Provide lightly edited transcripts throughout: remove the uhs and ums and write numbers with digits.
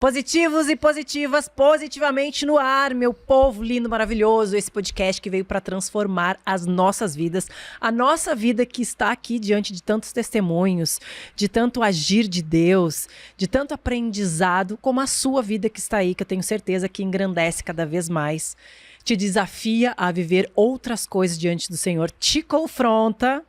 Positivos e positivas, positivamente no ar, meu povo lindo, maravilhoso. Esse podcast que veio para transformar as nossas vidas, a nossa vida que está aqui diante de tantos testemunhos, de tanto agir de Deus, de tanto aprendizado, como a sua vida que está aí, que eu tenho certeza que engrandece cada vez mais, te desafia a viver outras coisas diante do Senhor, te confronta,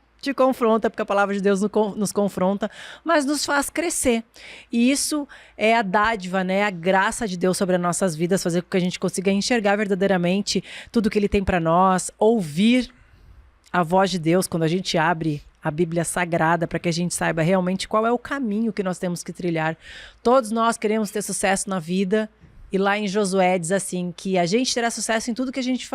porque a palavra de Deus nos confronta, mas nos faz crescer. E isso é a dádiva, né? A graça de Deus sobre as nossas vidas, fazer com que a gente consiga enxergar verdadeiramente tudo que Ele tem para nós, ouvir a voz de Deus quando a gente abre a Bíblia Sagrada, para que a gente saiba realmente qual é o caminho que nós temos que trilhar. Todos nós queremos ter sucesso na vida, e lá em Josué diz assim, que a gente terá sucesso em tudo que a gente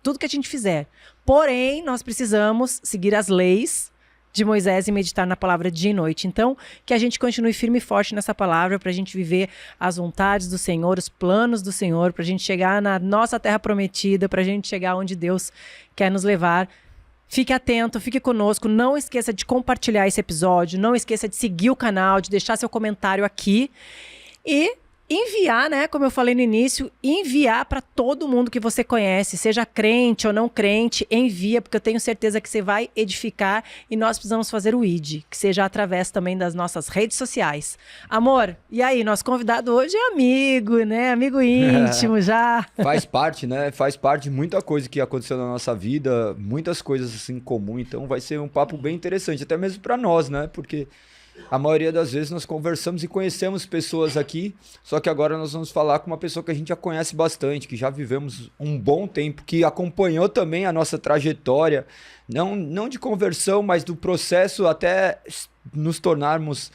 tudo que a gente fizer. Porém, nós precisamos seguir as leis de Moisés e meditar na palavra dia e noite. Então, que a gente continue firme e forte nessa palavra para a gente viver as vontades do Senhor, os planos do Senhor, para a gente chegar na nossa terra prometida, para a gente chegar onde Deus quer nos levar. Fique atento, fique conosco, não esqueça de compartilhar esse episódio, não esqueça de seguir o canal, de deixar seu comentário aqui e enviar, né, como eu falei no início, enviar para todo mundo que você conhece, seja crente ou não crente, envia, porque eu tenho certeza que você vai edificar e nós precisamos fazer o ID, que seja através também das nossas redes sociais. Amor, e aí, nosso convidado hoje é amigo, né, amigo íntimo já. Faz parte, né, faz parte de muita coisa que aconteceu na nossa vida, muitas coisas assim em comum, então vai ser um papo bem interessante, até mesmo para nós, né, porque a maioria das vezes nós conversamos e conhecemos pessoas aqui, só que agora nós vamos falar com uma pessoa que a gente já conhece bastante, que já vivemos um bom tempo, que acompanhou também a nossa trajetória, não de conversão, mas do processo até nos tornarmos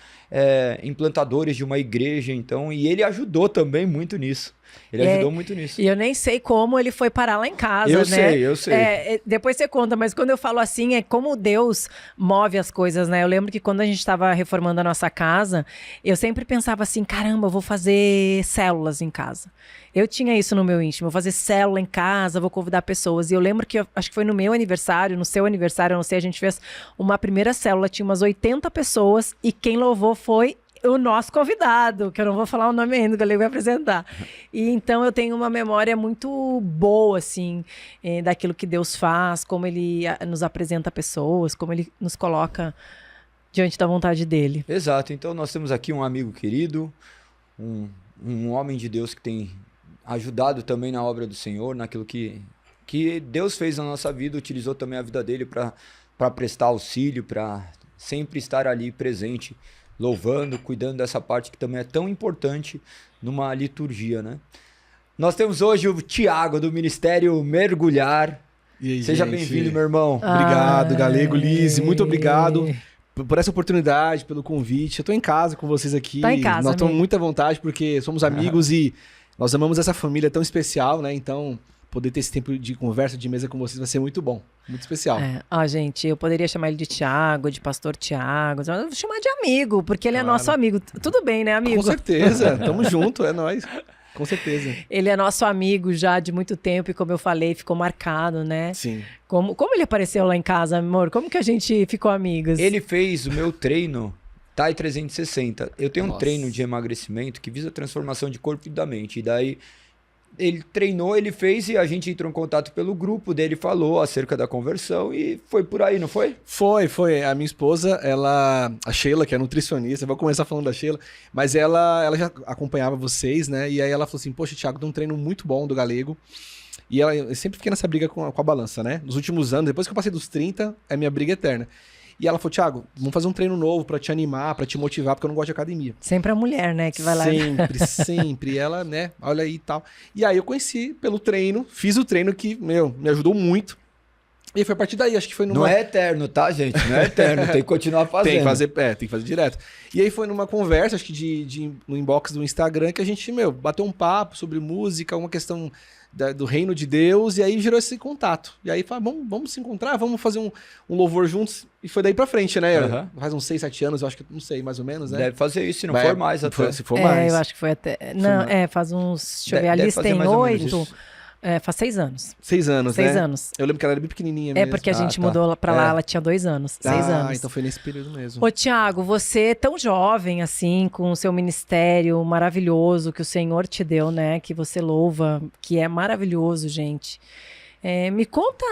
implantadores de uma igreja, então, e ele ajudou também muito nisso. Ele ajudou muito nisso. E eu nem sei como ele foi parar lá em casa, né? Eu sei. Depois você conta, mas quando eu falo assim, é como Deus move as coisas, né? Eu lembro que quando a gente estava reformando a nossa casa, eu sempre pensava assim, caramba, eu vou fazer células em casa. Eu tinha isso no meu íntimo, vou fazer célula em casa, vou convidar pessoas. E eu lembro que, acho que foi no meu aniversário, no seu aniversário, eu não sei, a gente fez uma primeira célula, tinha umas 80 pessoas e quem louvou foi o nosso convidado, que eu não vou falar o nome ainda, que ele vai apresentar. E então eu tenho uma memória muito boa, assim, daquilo que Deus faz, como Ele nos apresenta pessoas, como Ele nos coloca diante da vontade dEle. Exato, então nós temos aqui um amigo querido, um homem de Deus que tem ajudado também na obra do Senhor, naquilo que Deus fez na nossa vida, utilizou também a vida dele para prestar auxílio, para sempre estar ali presente, louvando, cuidando dessa parte que também é tão importante numa liturgia, né? Nós temos hoje o Thiago, do Ministério Mergulhar. E aí, seja gente? bem-vindo, meu irmão. Obrigado, Galego, Lise, muito obrigado por essa oportunidade, pelo convite. Eu tô em casa com vocês aqui. Tá em casa, nós estamos amigo. muito à vontade porque somos amigos e nós amamos essa família tão especial, né? Então, poder ter esse tempo de conversa, de mesa com vocês vai ser muito bom, muito especial. Gente, eu poderia chamar ele de Thiago, de pastor Thiago, mas eu vou chamar de amigo, porque ele é nosso amigo. Tudo bem, né, amigo? Com certeza, tamo junto, é nóis. Com certeza. Ele é nosso amigo já de muito tempo e, como eu falei, ficou marcado, né? Sim. Como ele apareceu lá em casa, amor? Como que a gente ficou amigos? Ele fez o meu treino TAI 360. Eu tenho um Nossa. treino de emagrecimento que visa a transformação de corpo e da mente. E daí ele treinou, ele fez e a gente entrou em contato pelo grupo dele, falou acerca da conversão e foi por aí, não foi? Foi. A minha esposa, a Sheila, que é nutricionista, vou começar falando da Sheila, mas ela já acompanhava vocês, né? E aí ela falou assim, poxa, Thiago, tem um treino muito bom do Galego. E eu sempre fiquei nessa briga com a balança, né? Nos últimos anos, depois que eu passei dos 30, é minha briga eterna. E ela falou, Thiago, vamos fazer um treino novo pra te animar, pra te motivar, porque eu não gosto de academia. Sempre a mulher, né, que vai lá. Sempre. E ela, né, olha aí e tal. E aí eu conheci pelo treino, fiz o treino que, me ajudou muito. E foi a partir daí, acho que foi numa... Não é eterno, tá, gente? Não é eterno, tem que continuar fazendo. Tem que fazer direto. E aí foi numa conversa, acho que no inbox do Instagram, que a gente, bateu um papo sobre música, uma questão do reino de Deus, e aí gerou esse contato. E aí falou, vamos se encontrar, vamos fazer um louvor juntos. E foi daí pra frente, né? Faz uns 6, 7 anos, eu acho que, não sei, mais ou menos, né? Deve fazer isso, se não for mais até. Se for mais. Eu acho que foi até... Não, faz uns... Deixa eu ver, a lista tem 8. Faz 6 anos. 6 anos, 6 né? anos. Eu lembro que ela era bem pequenininha É mesmo. porque a gente tá. mudou pra lá, ela tinha 2 anos. 6 anos. Então foi nesse período mesmo. Ô, Tiago, você é tão jovem, assim, com o seu ministério maravilhoso que o Senhor te deu, né? Que você louva, que é maravilhoso, gente. Me conta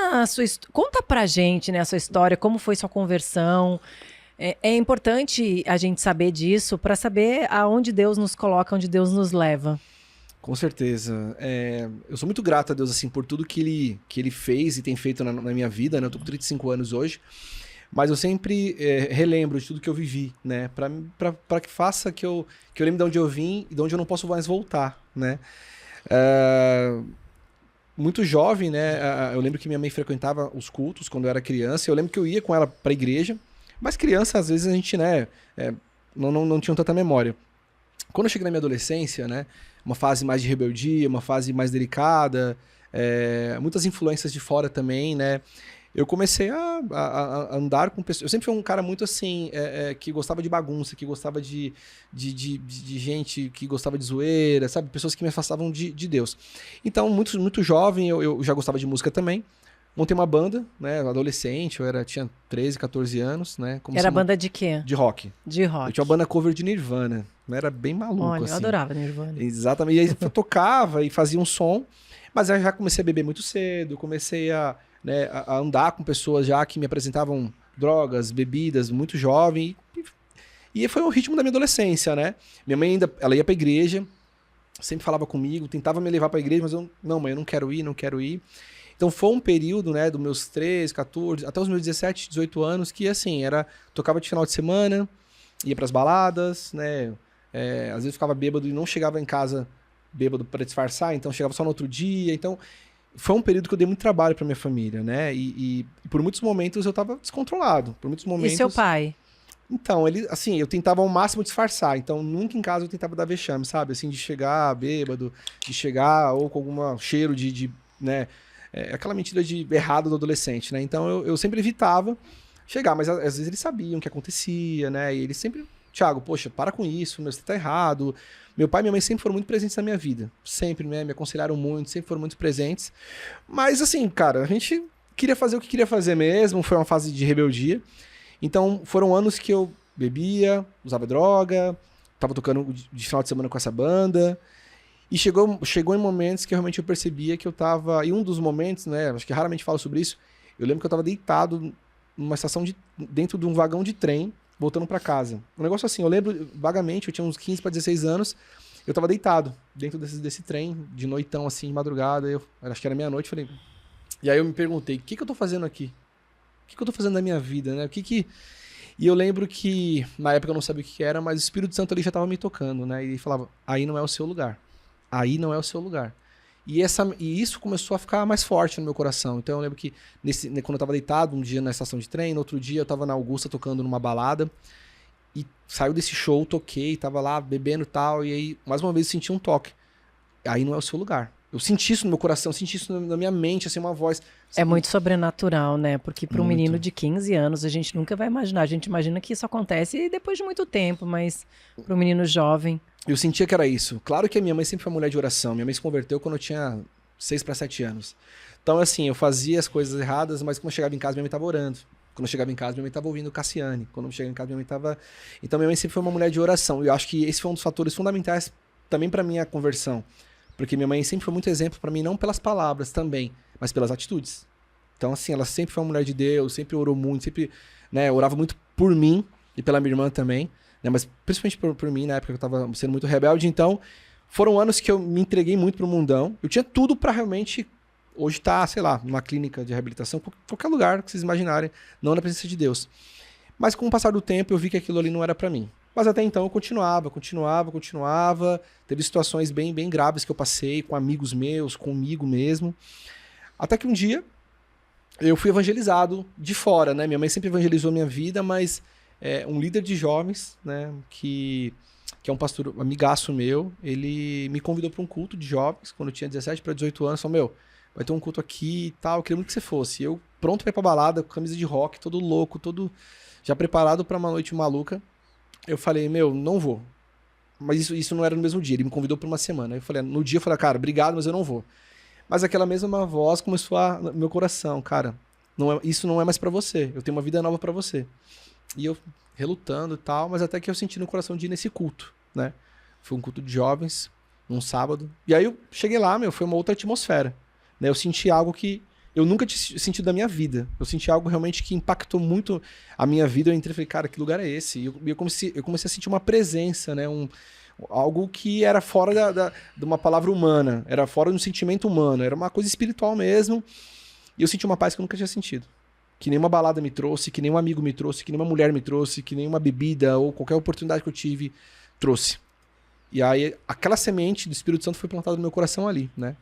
conta pra gente, né, a sua história, como foi sua conversão. É importante a gente saber disso para saber aonde Deus nos coloca, onde Deus nos leva. Com certeza. Eu sou muito grato a Deus, assim, por tudo que ele fez e tem feito na minha vida, né? Eu tô com 35 anos hoje. Mas eu sempre relembro de tudo que eu vivi, né? Pra que faça que eu lembre de onde eu vim e de onde eu não posso mais voltar, né? Muito jovem, né? Eu lembro que minha mãe frequentava os cultos quando eu era criança. Eu lembro que eu ia com ela pra igreja. Mas criança, às vezes, a gente, né? Não tinha tanta memória. Quando eu cheguei na minha adolescência, né? Uma fase mais de rebeldia, uma fase mais delicada, muitas influências de fora também, né? Eu comecei a andar com pessoas. Eu sempre fui um cara muito assim, que gostava de bagunça, que gostava de gente que gostava de zoeira, sabe? Pessoas que me afastavam de Deus. Então, muito jovem, eu já gostava de música também. Montei uma banda, né? Adolescente, tinha 13, 14 anos, né? Era banda de quê? De rock. De rock. Eu tinha uma banda cover de Nirvana. Era bem maluco, Olha, assim. eu adorava Nirvana. Exatamente. E aí eu tocava e fazia um som, mas eu já comecei a beber muito cedo, comecei a andar com pessoas já que me apresentavam drogas, bebidas, muito jovem. E foi o ritmo da minha adolescência, né? Minha mãe ela ia pra igreja, sempre falava comigo, tentava me levar pra igreja, mas não, mãe, eu não quero ir. Então foi um período, né, dos meus 13, 14, até os meus 17, 18 anos, que assim, tocava de final de semana, ia pras baladas, né? Às vezes ficava bêbado e não chegava em casa bêbado para disfarçar, então chegava só no outro dia. Então foi um período que eu dei muito trabalho para minha família, né? E por muitos momentos eu tava descontrolado. Por muitos momentos. E seu pai? Então, eu tentava ao máximo disfarçar. Então, nunca em casa eu tentava dar vexame, sabe? Assim, de chegar bêbado, de chegar ou com algum cheiro né? Aquela mentira errado do adolescente, né? Então, eu sempre evitava chegar, mas às vezes eles sabiam o que acontecia, né? E eles sempre, Tiago, poxa, para com isso, você tá errado. Meu pai e minha mãe sempre foram muito presentes na minha vida. Sempre, né? Me aconselharam muito, sempre foram muito presentes. Mas, assim, cara, a gente queria fazer o que queria fazer mesmo. Foi uma fase de rebeldia. Então, foram anos que eu bebia, usava droga, tava tocando de final de semana com essa banda. E chegou em momentos que realmente eu percebia que eu tava... E um dos momentos, né? Acho que raramente falo sobre isso. Eu lembro que eu tava deitado numa estação dentro de um vagão de trem, voltando pra casa. Um negócio assim, eu lembro vagamente, eu tinha uns 15 para 16 anos, eu tava deitado dentro desse trem, de noitão, assim, de madrugada, acho que era meia-noite, falei... E aí eu me perguntei, o que eu tô fazendo aqui? O que eu tô fazendo na minha vida, né? E eu lembro que, na época eu não sabia o que era, mas o Espírito Santo ali já tava me tocando, né? E ele falava, aí não é o seu lugar. Aí não é o seu lugar. E isso começou a ficar mais forte no meu coração. Então eu lembro que quando eu tava deitado um dia na estação de trem, no outro dia eu tava na Augusta tocando numa balada e saiu desse show, toquei, tava lá bebendo e tal, e aí mais uma vez eu senti um toque. Aí não é o seu lugar. Eu senti isso no meu coração, senti isso na minha mente, assim, uma voz. É muito sobrenatural, né? Porque para um menino de 15 anos a gente nunca vai imaginar. A gente imagina que isso acontece depois de muito tempo, mas para um menino jovem... Eu sentia que era isso. Claro que a minha mãe sempre foi uma mulher de oração. Minha mãe se converteu quando eu tinha 6 para 7 anos. Então, assim, eu fazia as coisas erradas, mas quando eu chegava em casa, minha mãe estava orando. Quando eu chegava em casa, minha mãe estava ouvindo Cassiane. Quando eu chegava em casa, minha mãe estava... Então, minha mãe sempre foi uma mulher de oração. E eu acho que esse foi um dos fatores fundamentais também para minha conversão. Porque minha mãe sempre foi muito exemplo para mim, não pelas palavras também, mas pelas atitudes. Então, assim, ela sempre foi uma mulher de Deus, sempre orou muito, sempre, né, orava muito por mim e pela minha irmã também. Né, mas principalmente por mim, na época que eu tava sendo muito rebelde. Então, foram anos que eu me entreguei muito pro mundão. Eu tinha tudo pra realmente, hoje tá, sei lá, numa clínica de reabilitação, qualquer lugar que vocês imaginarem, não na presença de Deus. Mas com o passar do tempo, eu vi que aquilo ali não era pra mim. Mas até então eu continuava. Teve situações bem, bem graves que eu passei com amigos meus, comigo mesmo. Até que um dia, eu fui evangelizado de fora, né? Minha mãe sempre evangelizou a minha vida, mas... um líder de jovens, né, que é um pastor amigaço meu, ele me convidou para um culto de jovens, quando eu tinha 17 para 18 anos, falou, vai ter um culto aqui e tal, eu queria muito que você fosse. Eu, pronto para ir pra balada, com camisa de rock, todo louco, todo já preparado para uma noite maluca, eu falei, não vou. Mas isso não era no mesmo dia, ele me convidou por uma semana. No dia eu falei, cara, obrigado, mas eu não vou. Mas aquela mesma voz começou no meu coração, cara, isso não é mais pra você, eu tenho uma vida nova pra você. E eu relutando e tal, mas até que eu senti no coração de ir nesse culto, né? Foi um culto de jovens, num sábado. E aí eu cheguei lá, foi uma outra atmosfera, né? Eu senti algo que eu nunca tinha sentido da minha vida. Eu senti algo realmente que impactou muito a minha vida. Eu entrei e falei, cara, que lugar é esse? E eu comecei a sentir uma presença, né? Algo que era fora de uma palavra humana, era fora de um sentimento humano, era uma coisa espiritual mesmo. E eu senti uma paz que eu nunca tinha sentido. Que nenhuma balada me trouxe, que nenhum amigo me trouxe, que nenhuma mulher me trouxe, que nenhuma bebida ou qualquer oportunidade que eu tive trouxe. E aí, aquela semente do Espírito Santo foi plantada no meu coração ali, né?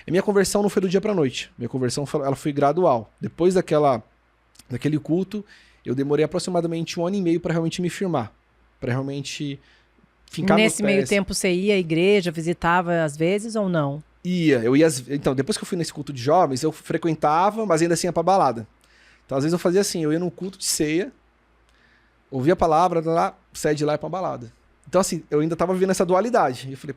A minha conversão não foi do dia pra noite. Minha conversão ela foi gradual. Depois daquele culto, eu demorei aproximadamente 1 ano e meio para realmente me firmar. Para realmente fincar meus pés. Nesse meio tempo você ia à igreja, visitava às vezes ou não? Eu ia. Então, depois que eu fui nesse culto de jovens, eu frequentava, mas ainda assim ia pra balada. Então, às vezes eu fazia assim, eu ia num culto de ceia, ouvia a palavra, saia de lá e ia pra balada. Então, assim, eu ainda tava vivendo essa dualidade. E eu falei,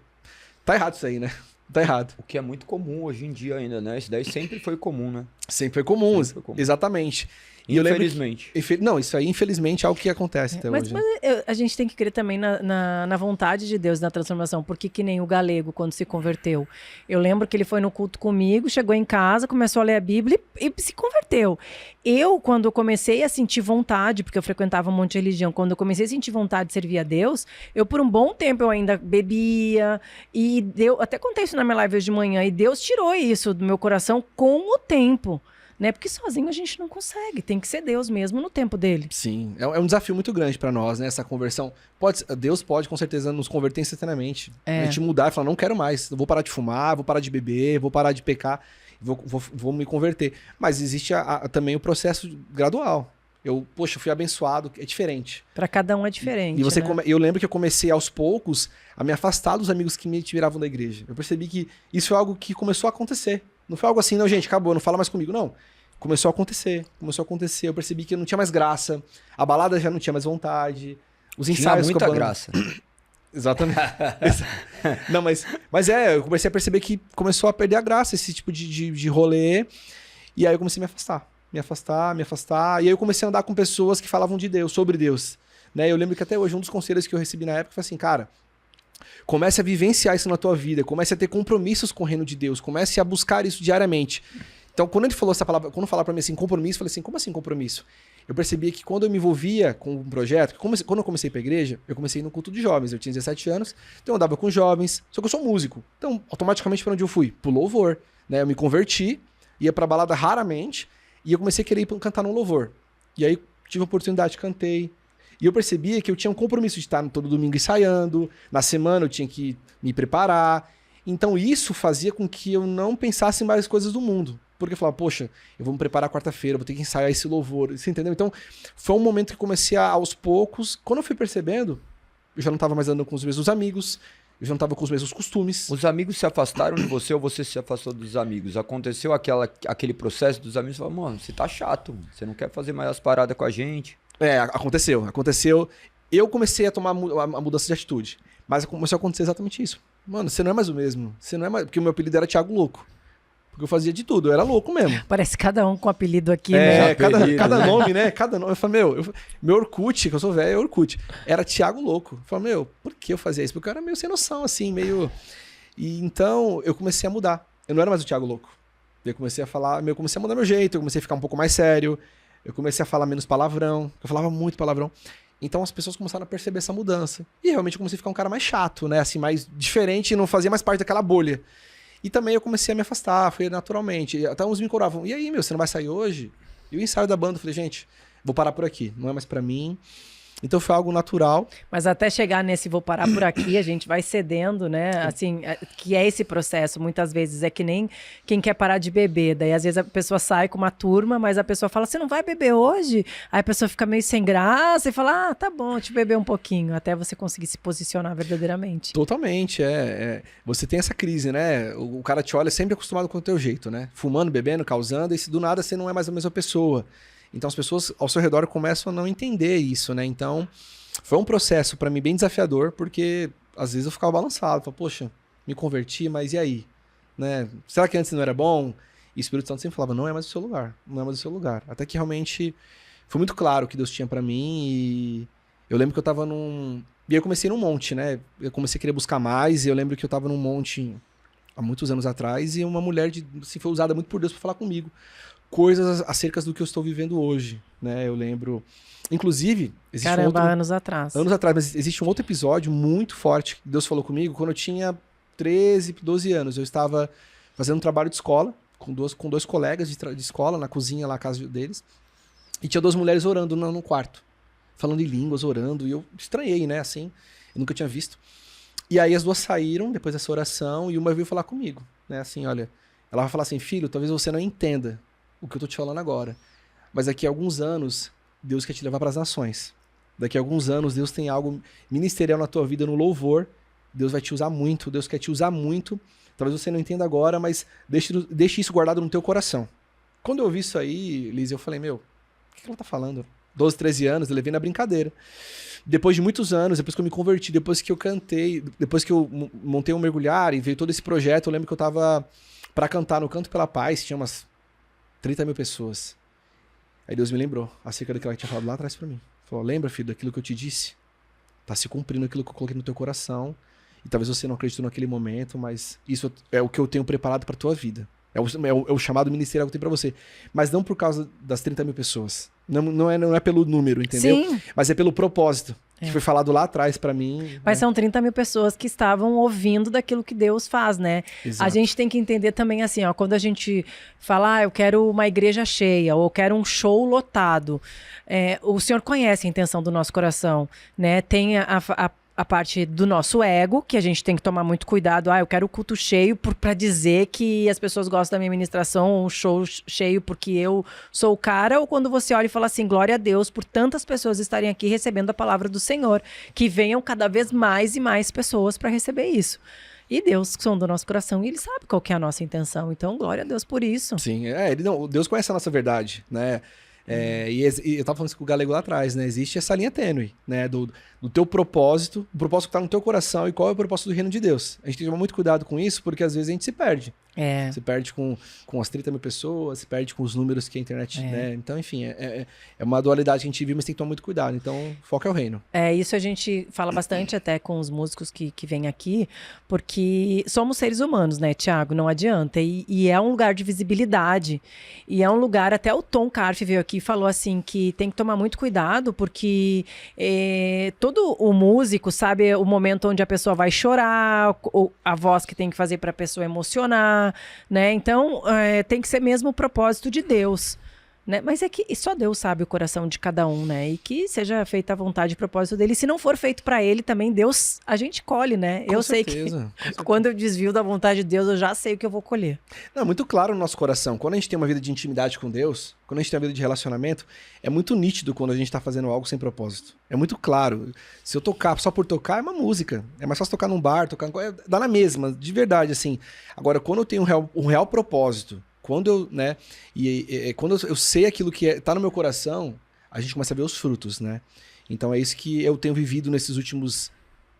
tá errado isso aí, né? Tá errado. O que é muito comum hoje em dia ainda, né? Isso daí sempre foi comum, né? Sempre foi comum, exatamente. E infelizmente. Não, isso aí, infelizmente, é algo que acontece até hoje. Mas a gente tem que crer também na vontade de Deus, na transformação. Porque que nem o Galego, quando se converteu. Eu lembro que ele foi no culto comigo, chegou em casa, começou a ler a Bíblia e se converteu. Eu, quando eu comecei a sentir vontade, porque eu frequentava um monte de religião, quando eu comecei a sentir vontade de servir a Deus, eu por um bom tempo eu ainda bebia. E até contei isso na minha live hoje de manhã. E Deus tirou isso do meu coração com o tempo. Né? Porque sozinho a gente não consegue, tem que ser Deus mesmo no tempo dele. Sim, é um desafio muito grande pra nós, né? Essa conversão. Deus pode com certeza nos converter instantaneamente. A gente mudar e falar, não quero mais, eu vou parar de fumar, vou parar de beber, vou parar de pecar, vou me converter. Mas existe também o processo gradual. Eu fui abençoado, é diferente. Pra cada um é diferente. E eu lembro que eu comecei aos poucos a me afastar dos amigos que me tiravam da igreja. Eu percebi que isso é algo que começou a acontecer. Não foi algo assim, não, gente, acabou, não fala mais comigo. Não. Começou a acontecer. Eu percebi que não tinha mais graça. A balada já não tinha mais vontade. Os ensaios... Tinha muita graça. Exatamente. Não, mas eu comecei a perceber que começou a perder a graça esse tipo de rolê. E aí eu comecei a me afastar. E aí eu comecei a andar com pessoas que falavam de Deus, sobre Deus. Né? Eu lembro que até hoje um dos conselhos que eu recebi na época foi assim, cara... Comece a vivenciar isso na tua vida, comece a ter compromissos com o reino de Deus, comece a buscar isso diariamente. Então, quando ele falou essa palavra, quando falaram pra mim assim, compromisso, eu falei assim, como assim compromisso? Eu percebia que quando eu me envolvia com um projeto, quando eu comecei pra igreja, eu comecei no culto de jovens, eu tinha 17 anos, então eu andava com jovens, só que eu sou músico. Então, automaticamente, pra onde eu fui? Pro louvor, né? Eu me converti, ia pra balada raramente, e eu comecei a querer ir cantar no louvor. E aí, tive a oportunidade, cantei. E eu percebia que eu tinha um compromisso de estar todo domingo ensaiando, na semana eu tinha que me preparar. Então isso fazia com que eu não pensasse em mais coisas do mundo. Porque eu falava, poxa, eu vou me preparar quarta-feira, vou ter que ensaiar esse louvor, você entendeu? Então foi um momento que comecei aos poucos, quando eu fui percebendo, eu já não estava mais andando com os mesmos amigos, eu já não estava com os mesmos costumes. Os amigos se afastaram de você ou você se afastou dos amigos? Aconteceu aquele processo dos amigos, falaram, mano, você tá chato, você não quer fazer mais as paradas com a gente. Aconteceu. Eu comecei a tomar a mudança de atitude. Mas começou a acontecer exatamente isso. Mano, você não é mais o mesmo. Você não é mais... Porque o meu apelido era Thiago Louco. Porque eu fazia de tudo, eu era louco mesmo. Parece cada um com apelido aqui, né? Cada nome, né? Cada nome. Eu falei, meu Orkut, que eu sou velho, é Orkut. Era Thiago Louco. Eu falei, por que eu fazia isso? Porque eu era meio sem noção, assim, meio... E então, eu comecei a mudar. Eu não era mais o Thiago Louco. Eu comecei a mudar meu jeito, eu comecei a ficar um pouco mais sério. Eu comecei a falar menos palavrão. Eu falava muito palavrão. Então as pessoas começaram a perceber essa mudança. E realmente eu comecei a ficar um cara mais chato, né? Assim, mais diferente e não fazia mais parte daquela bolha. E também eu comecei a me afastar, foi naturalmente. Até uns me encoravam. E aí, você não vai sair hoje? E o ensaio da banda, eu falei, gente, vou parar por aqui. Não é mais pra mim. Então foi algo natural. Mas até chegar nesse vou parar por aqui, a gente vai cedendo, né? Assim, que é esse processo. Muitas vezes é que nem quem quer parar de beber. Daí às vezes a pessoa sai com uma turma, mas a pessoa fala, você não vai beber hoje? Aí a pessoa fica meio sem graça e fala, tá bom, te beber um pouquinho. Até você conseguir se posicionar verdadeiramente. Totalmente, Você tem essa crise, né? O cara te olha sempre acostumado com o teu jeito, né? Fumando, bebendo, causando, e se do nada você não é mais a mesma pessoa. Então as pessoas ao seu redor começam a não entender isso, né? Então foi um processo pra mim bem desafiador, porque às vezes eu ficava balançado, falava, poxa, me converti, mas e aí? né? Será que antes não era bom? E o Espírito Santo sempre falava, não é mais o seu lugar, não é mais o seu lugar. Até que realmente foi muito claro o que Deus tinha pra mim e eu lembro que eu tava num... E eu comecei num monte, né? Eu comecei a querer buscar mais e eu lembro que eu tava num monte há muitos anos atrás e uma mulher assim, foi usada muito por Deus pra falar comigo. Coisas acerca do que eu estou vivendo hoje, né? Eu lembro... Inclusive, existe Caramba, um outro... anos atrás. Anos atrás, mas existe um outro episódio muito forte que Deus falou comigo quando eu tinha 13, 12 anos. Eu estava fazendo um trabalho de escola com dois colegas de escola, na cozinha lá, na casa deles. E tinha duas mulheres orando no quarto, falando em línguas, orando. E eu estranhei, né, assim. Eu nunca tinha visto. E aí as duas saíram depois dessa oração e uma veio falar comigo, né, assim, olha. Ela vai falar assim, filho, talvez você não entenda o que eu tô te falando agora. Mas daqui a alguns anos, Deus quer te levar para as nações. Daqui a alguns anos, Deus tem algo ministerial na tua vida, no louvor. Deus vai te usar muito, Deus quer te usar muito. Talvez você não entenda agora, mas deixe isso guardado no teu coração. Quando eu ouvi isso aí, Liz, eu falei, meu, o que ela tá falando? 12, 13 anos, eu levei na brincadeira. Depois de muitos anos, depois que eu me converti, depois que eu cantei, depois que eu montei um mergulhar e veio todo esse projeto, eu lembro que eu tava pra cantar no Canto pela Paz, tinha umas 30 mil pessoas. Aí Deus me lembrou acerca daquilo que tinha falado lá atrás pra mim. Falou, lembra, filho, daquilo que eu te disse? Tá se cumprindo aquilo que eu coloquei no teu coração. E talvez você não acreditou naquele momento, mas isso é o que eu tenho preparado pra tua vida. É o chamado ministerial que eu tenho pra você. Mas não por causa das 30 mil pessoas. Não é pelo número, entendeu? Sim. Mas é pelo propósito. Que foi falado lá atrás pra mim. Mas né? são 30 mil pessoas que estavam ouvindo daquilo que Deus faz, né? Exato. A gente tem que entender também assim, ó, quando a gente fala, eu quero uma igreja cheia, ou eu quero um show lotado, o Senhor conhece a intenção do nosso coração, né? Tem a parte do nosso ego, que a gente tem que tomar muito cuidado. Eu quero o culto cheio pra dizer que as pessoas gostam da minha ministração, ou um show cheio porque eu sou o cara, ou quando você olha e fala assim, glória a Deus por tantas pessoas estarem aqui recebendo a palavra do Senhor, que venham cada vez mais e mais pessoas para receber isso. E Deus sonda o nosso coração e Ele sabe qual que é a nossa intenção. Então, glória a Deus por isso. Sim, Deus conhece a nossa verdade, né? E eu tava falando isso com o Galego lá atrás, né? Existe essa linha tênue, né? Do teu propósito, o propósito que tá no teu coração e qual é o propósito do reino de Deus. A gente tem que tomar muito cuidado com isso, porque às vezes a gente se perde. Se perde com as 30 mil pessoas, se perde com os números que a internet, né? Então, enfim, é uma dualidade que a gente vive, mas tem que tomar muito cuidado. Então, foco é o reino. Isso a gente fala bastante até com os músicos que vêm aqui, porque somos seres humanos, né, Thiago? Não adianta. E é um lugar de visibilidade. E é um lugar, até o Tom Carf veio aqui e falou assim, que tem que tomar muito cuidado, porque todo o músico sabe o momento onde a pessoa vai chorar, a voz que tem que fazer para a pessoa emocionar, né? Então, tem que ser mesmo o propósito de Deus, né? Mas é que só Deus sabe o coração de cada um, né? E que seja feita a vontade e propósito dele. Se não for feito pra ele, também Deus, a gente colhe, né? Com eu certeza, sei que quando eu desvio da vontade de Deus, eu já sei o que eu vou colher. Não, é muito claro no nosso coração. Quando a gente tem uma vida de intimidade com Deus, quando a gente tem uma vida de relacionamento, é muito nítido quando a gente tá fazendo algo sem propósito. É muito claro. Se eu tocar só por tocar, é uma música. É mais fácil tocar num bar, dá na mesma, de verdade, assim. Agora, quando eu tenho um real propósito, quando eu, né, quando eu sei aquilo que tá no meu coração, a gente começa a ver os frutos, né? Então é isso que eu tenho vivido nesses últimos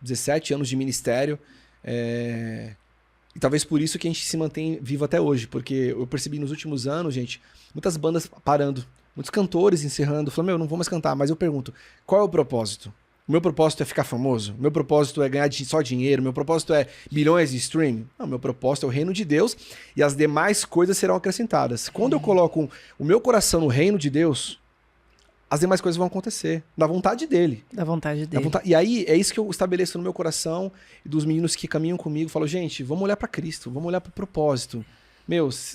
17 anos de ministério, e talvez por isso que a gente se mantém vivo até hoje, porque eu percebi nos últimos anos, gente, muitas bandas parando, muitos cantores encerrando, falando, não vou mais cantar, mas eu pergunto, qual é o propósito? O meu propósito é ficar famoso? O meu propósito é ganhar só dinheiro? O meu propósito é milhões de stream? Não, o meu propósito é o reino de Deus e as demais coisas serão acrescentadas. Quando eu coloco o meu coração no reino de Deus, as demais coisas vão acontecer. Da vontade dele. Da vontade dele. E aí, é isso que eu estabeleço no meu coração e dos meninos que caminham comigo. Falo, gente, vamos olhar para Cristo, vamos olhar para o propósito.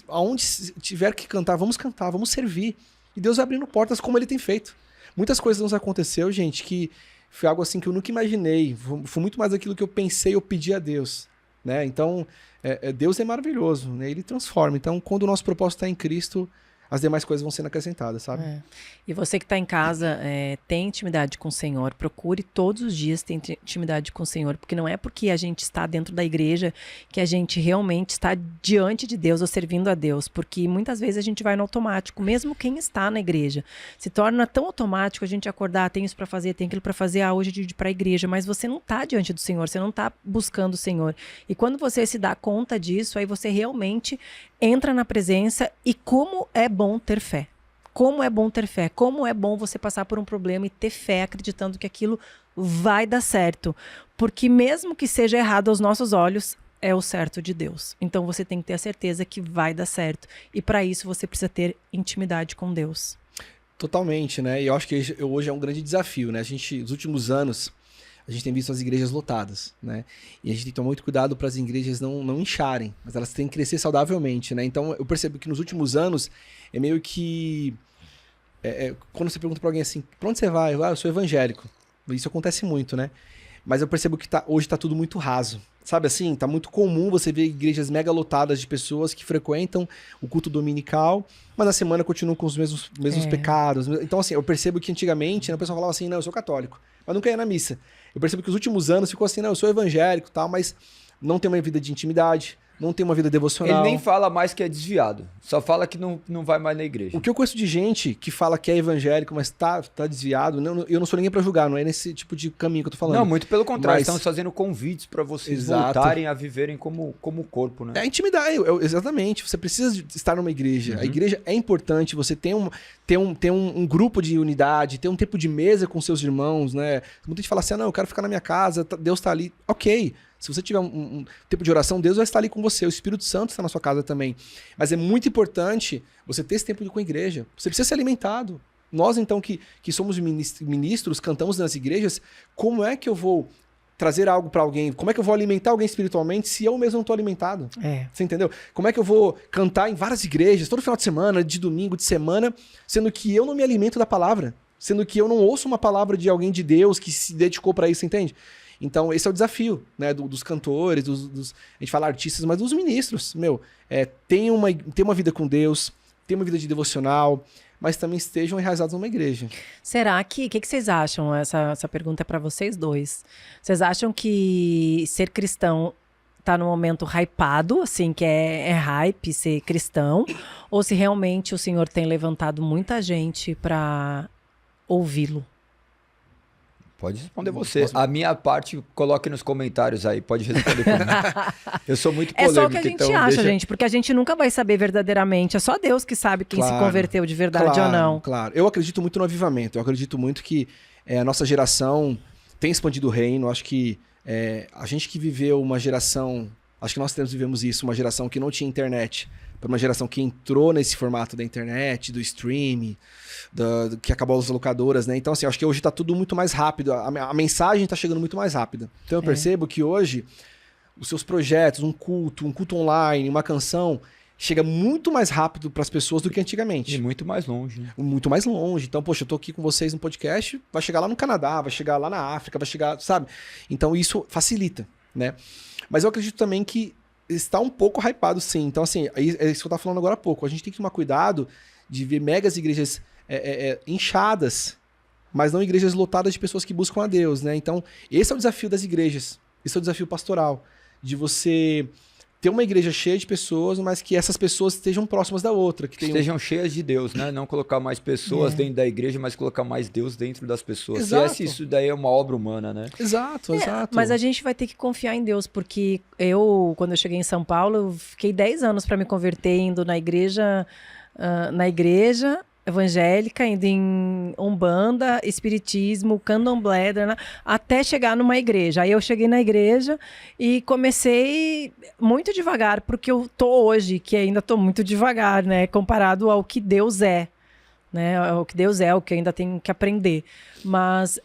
Aonde tiver que cantar, vamos servir. E Deus vai abrindo portas como ele tem feito. Muitas coisas nos aconteceu, gente, que foi algo assim que eu nunca imaginei. Foi muito mais daquilo que eu pensei, eu pedi a Deus, né? Então, Deus é maravilhoso, né? Ele transforma. Então, quando o nosso propósito está em Cristo, as demais coisas vão sendo acrescentadas, sabe? E você que está em casa, tem intimidade com o Senhor, procure todos os dias ter intimidade com o Senhor, porque não é porque a gente está dentro da igreja que a gente realmente está diante de Deus ou servindo a Deus, porque muitas vezes a gente vai no automático, mesmo quem está na igreja. Se torna tão automático a gente acordar, tem isso para fazer, tem aquilo para fazer, hoje é dia de ir para a igreja, mas você não está diante do Senhor, você não está buscando o Senhor. E quando você se dá conta disso, aí você realmente entra na presença. E como é bom ter fé. Como é bom ter fé. Como é bom você passar por um problema e ter fé, acreditando que aquilo vai dar certo. Porque mesmo que seja errado aos nossos olhos, é o certo de Deus. Então você tem que ter a certeza que vai dar certo. E para isso você precisa ter intimidade com Deus. Totalmente, né? E eu acho que hoje é um grande desafio, né? Nos últimos anos, a gente tem visto as igrejas lotadas, né? E a gente tem que tomar muito cuidado para as igrejas não incharem, mas elas têm que crescer saudavelmente, né? Então, eu percebo que nos últimos anos, é meio que... quando você pergunta para alguém assim, pra onde você vai? Eu sou evangélico. Isso acontece muito, né? Mas eu percebo que hoje tá tudo muito raso. Sabe assim? Tá muito comum você ver igrejas mega lotadas de pessoas que frequentam o culto dominical, mas na semana continuam com os mesmos pecados. Então, assim, eu percebo que antigamente, né, o pessoal falava assim, não, eu sou católico, mas nunca ia na missa. Eu percebo que os últimos anos ficou assim, não, eu sou evangélico e tal, mas não tem uma vida de intimidade, não tem uma vida devocional. Ele nem fala mais que é desviado. Só fala que não vai mais na igreja. O que eu conheço de gente que fala que é evangélico, mas tá desviado, eu não sou ninguém pra julgar, não é nesse tipo de caminho que eu tô falando. Não, muito pelo contrário. Mas... Estamos fazendo convites para vocês Exato. voltarem a viverem como corpo, né? É intimidade, exatamente. Você precisa estar numa igreja. A igreja é importante, você ter um grupo de unidade, ter um tempo de mesa com seus irmãos, né? Muita gente fala assim, não, eu quero ficar na minha casa, Deus tá ali. Ok. Se você tiver um tempo de oração, Deus vai estar ali com você. O Espírito Santo está na sua casa também. Mas é muito importante você ter esse tempo com a igreja. Você precisa ser alimentado. Nós, então, que somos ministros, cantamos nas igrejas, como é que eu vou trazer algo para alguém? Como é que eu vou alimentar alguém espiritualmente se eu mesmo não estou alimentado? Você entendeu? Como é que eu vou cantar em várias igrejas, todo final de semana, de domingo, de semana, sendo que eu não me alimento da palavra? Sendo que eu não ouço uma palavra de alguém de Deus que se dedicou para isso, entende? Então, esse é o desafio, né, dos cantores, a gente fala artistas, mas dos ministros. Tem uma vida com Deus, tem uma vida de devocional, mas também estejam enraizados numa igreja. Será que... O que vocês acham? Essa pergunta é para vocês dois. Vocês acham que ser cristão tá no momento hypado, assim, que é hype ser cristão? Ou se realmente o Senhor tem levantado muita gente para ouvi-lo? Pode responder você. A minha parte, coloque nos comentários aí. Pode responder comigo. Eu sou muito polêmico. É só o que a gente acha, gente. Porque a gente nunca vai saber verdadeiramente. É só Deus que sabe quem se converteu de verdade ou não. Claro. Eu acredito muito no avivamento. Eu acredito muito que a nossa geração tem expandido o reino. Acho que a gente que viveu uma geração... Acho que nós vivemos isso. Uma geração que não tinha internet. Para uma geração que entrou nesse formato da internet, do streaming, que acabou as locadoras, né? Então, assim, acho que hoje está tudo muito mais rápido. A mensagem está chegando muito mais rápida. Então, eu percebo que hoje, os seus projetos, um culto online, uma canção, chega muito mais rápido para as pessoas do que antigamente. E muito mais longe. Né? Muito mais longe. Então, poxa, eu tô aqui com vocês no podcast, vai chegar lá no Canadá, vai chegar lá na África, vai chegar, sabe? Então, isso facilita, né? Mas eu acredito também que está um pouco hypado, sim. Então, assim, é isso que eu estava falando agora há pouco. A gente tem que tomar cuidado de ver megas igrejas inchadas, mas não igrejas lotadas de pessoas que buscam a Deus, né? Então, esse é o desafio das igrejas. Esse é o desafio pastoral. De você ter uma igreja cheia de pessoas, mas que essas pessoas estejam próximas da outra. Que estejam cheias de Deus, né? Não colocar mais pessoas dentro da igreja, mas colocar mais Deus dentro das pessoas. Exato. Se isso daí é uma obra humana, né? Exato. Mas a gente vai ter que confiar em Deus, porque quando eu cheguei em São Paulo, eu fiquei 10 anos para me converter, indo na igreja evangélica, indo em Umbanda, Espiritismo, Candomblé, até chegar numa igreja. Aí eu cheguei na igreja e comecei muito devagar, porque eu tô hoje, que ainda tô muito devagar, né? Comparado ao que Deus é, né? O que Deus é, o que eu ainda tenho que aprender. Mas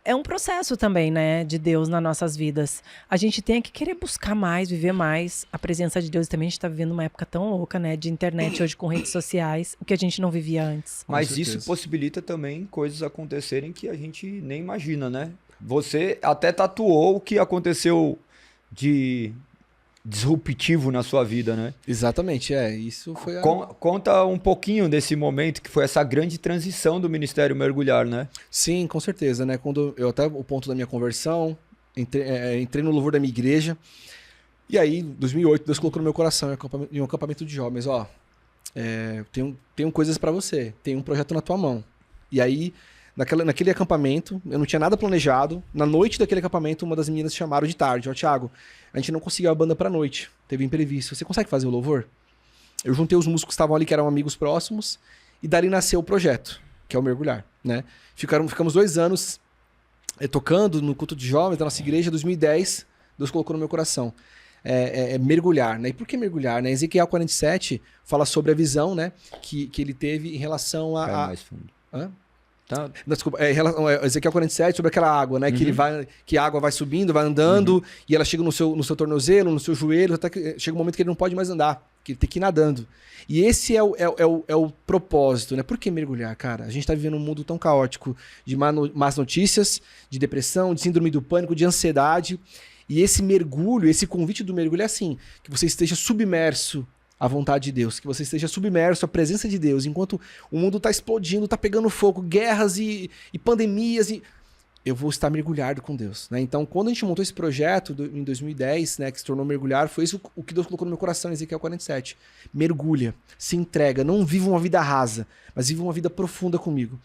é um processo também, né, de Deus nas nossas vidas. A gente tem que querer buscar mais, viver mais a presença de Deus. Também a gente está vivendo uma época tão louca, né, de internet hoje com redes sociais, o que a gente não vivia antes. Mas isso possibilita também coisas acontecerem que a gente nem imagina, né? Você até tatuou o que aconteceu de disruptivo na sua vida, né? Exatamente, isso foi Conta um pouquinho desse momento que foi essa grande transição do Ministério Mergulhar, né? Sim, com certeza, né? Quando eu até o ponto da minha conversão, entrei no louvor da minha igreja, e aí, em 2008, Deus colocou no meu coração em um acampamento de jovens, tenho coisas pra você, tem um projeto na tua mão. E aí, naquele acampamento, eu não tinha nada planejado. Na noite daquele acampamento, uma das meninas chamaram de tarde. Thiago, a gente não conseguiu a banda pra noite. Teve imprevisto. Você consegue fazer o louvor? Eu juntei os músicos que estavam ali, que eram amigos próximos, e dali nasceu o projeto, que é o Mergulhar, né? Ficamos 2 anos tocando no culto de jovens da nossa igreja. 2010, Deus colocou no meu coração. Mergulhar, né? E por que mergulhar, né? Ezequiel 47 fala sobre a visão, né? Que ele teve em relação a... Vai mais fundo. Hã? Tá. Desculpa, Ezequiel 47 sobre aquela água, né? Que a água vai subindo, vai andando, e ela chega no seu tornozelo, no seu joelho, até que chega um momento que ele não pode mais andar, que ele tem que ir nadando. E esse é o propósito, né? Por que mergulhar, cara? A gente tá vivendo um mundo tão caótico de más notícias, de depressão, de síndrome do pânico, de ansiedade. E esse mergulho, esse convite do mergulho é assim, que você esteja submerso à vontade de Deus, que você esteja submerso à presença de Deus, enquanto o mundo está explodindo, está pegando fogo, guerras e pandemias, eu vou estar mergulhado com Deus, né? Então, quando a gente montou esse projeto em 2010, né, que se tornou Mergulhar, foi isso o que Deus colocou no meu coração em Ezequiel 47. Mergulha, se entrega, não viva uma vida rasa, mas viva uma vida profunda comigo.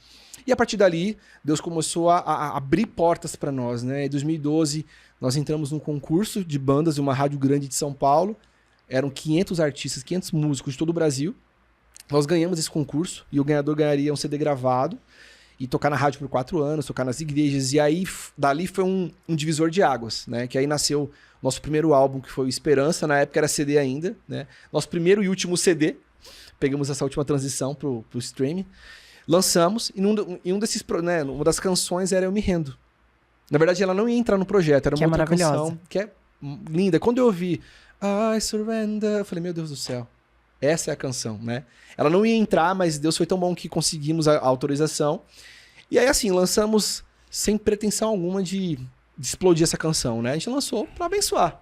E a partir dali, Deus começou a abrir portas para nós, né? Em 2012, nós entramos num concurso de bandas de uma rádio grande de São Paulo. Eram 500 artistas, 500 músicos de todo o Brasil. Nós ganhamos esse concurso e o ganhador ganharia um CD gravado e tocar na rádio por 4 anos, tocar nas igrejas. E aí, dali foi um divisor de águas, né? Que aí nasceu nosso primeiro álbum, que foi o Esperança. Na época era CD ainda, né? Nosso primeiro e último CD. Pegamos essa última transição pro streaming. Lançamos e uma das canções era Eu Me Rendo. Na verdade, ela não ia entrar no projeto, era uma outra canção que é linda. Quando eu ouvi I Surrender, eu falei, meu Deus do céu, essa é a canção, né? Ela não ia entrar, mas Deus foi tão bom que conseguimos a autorização. E aí, assim, lançamos sem pretensão alguma de explodir essa canção, né? A gente lançou pra abençoar.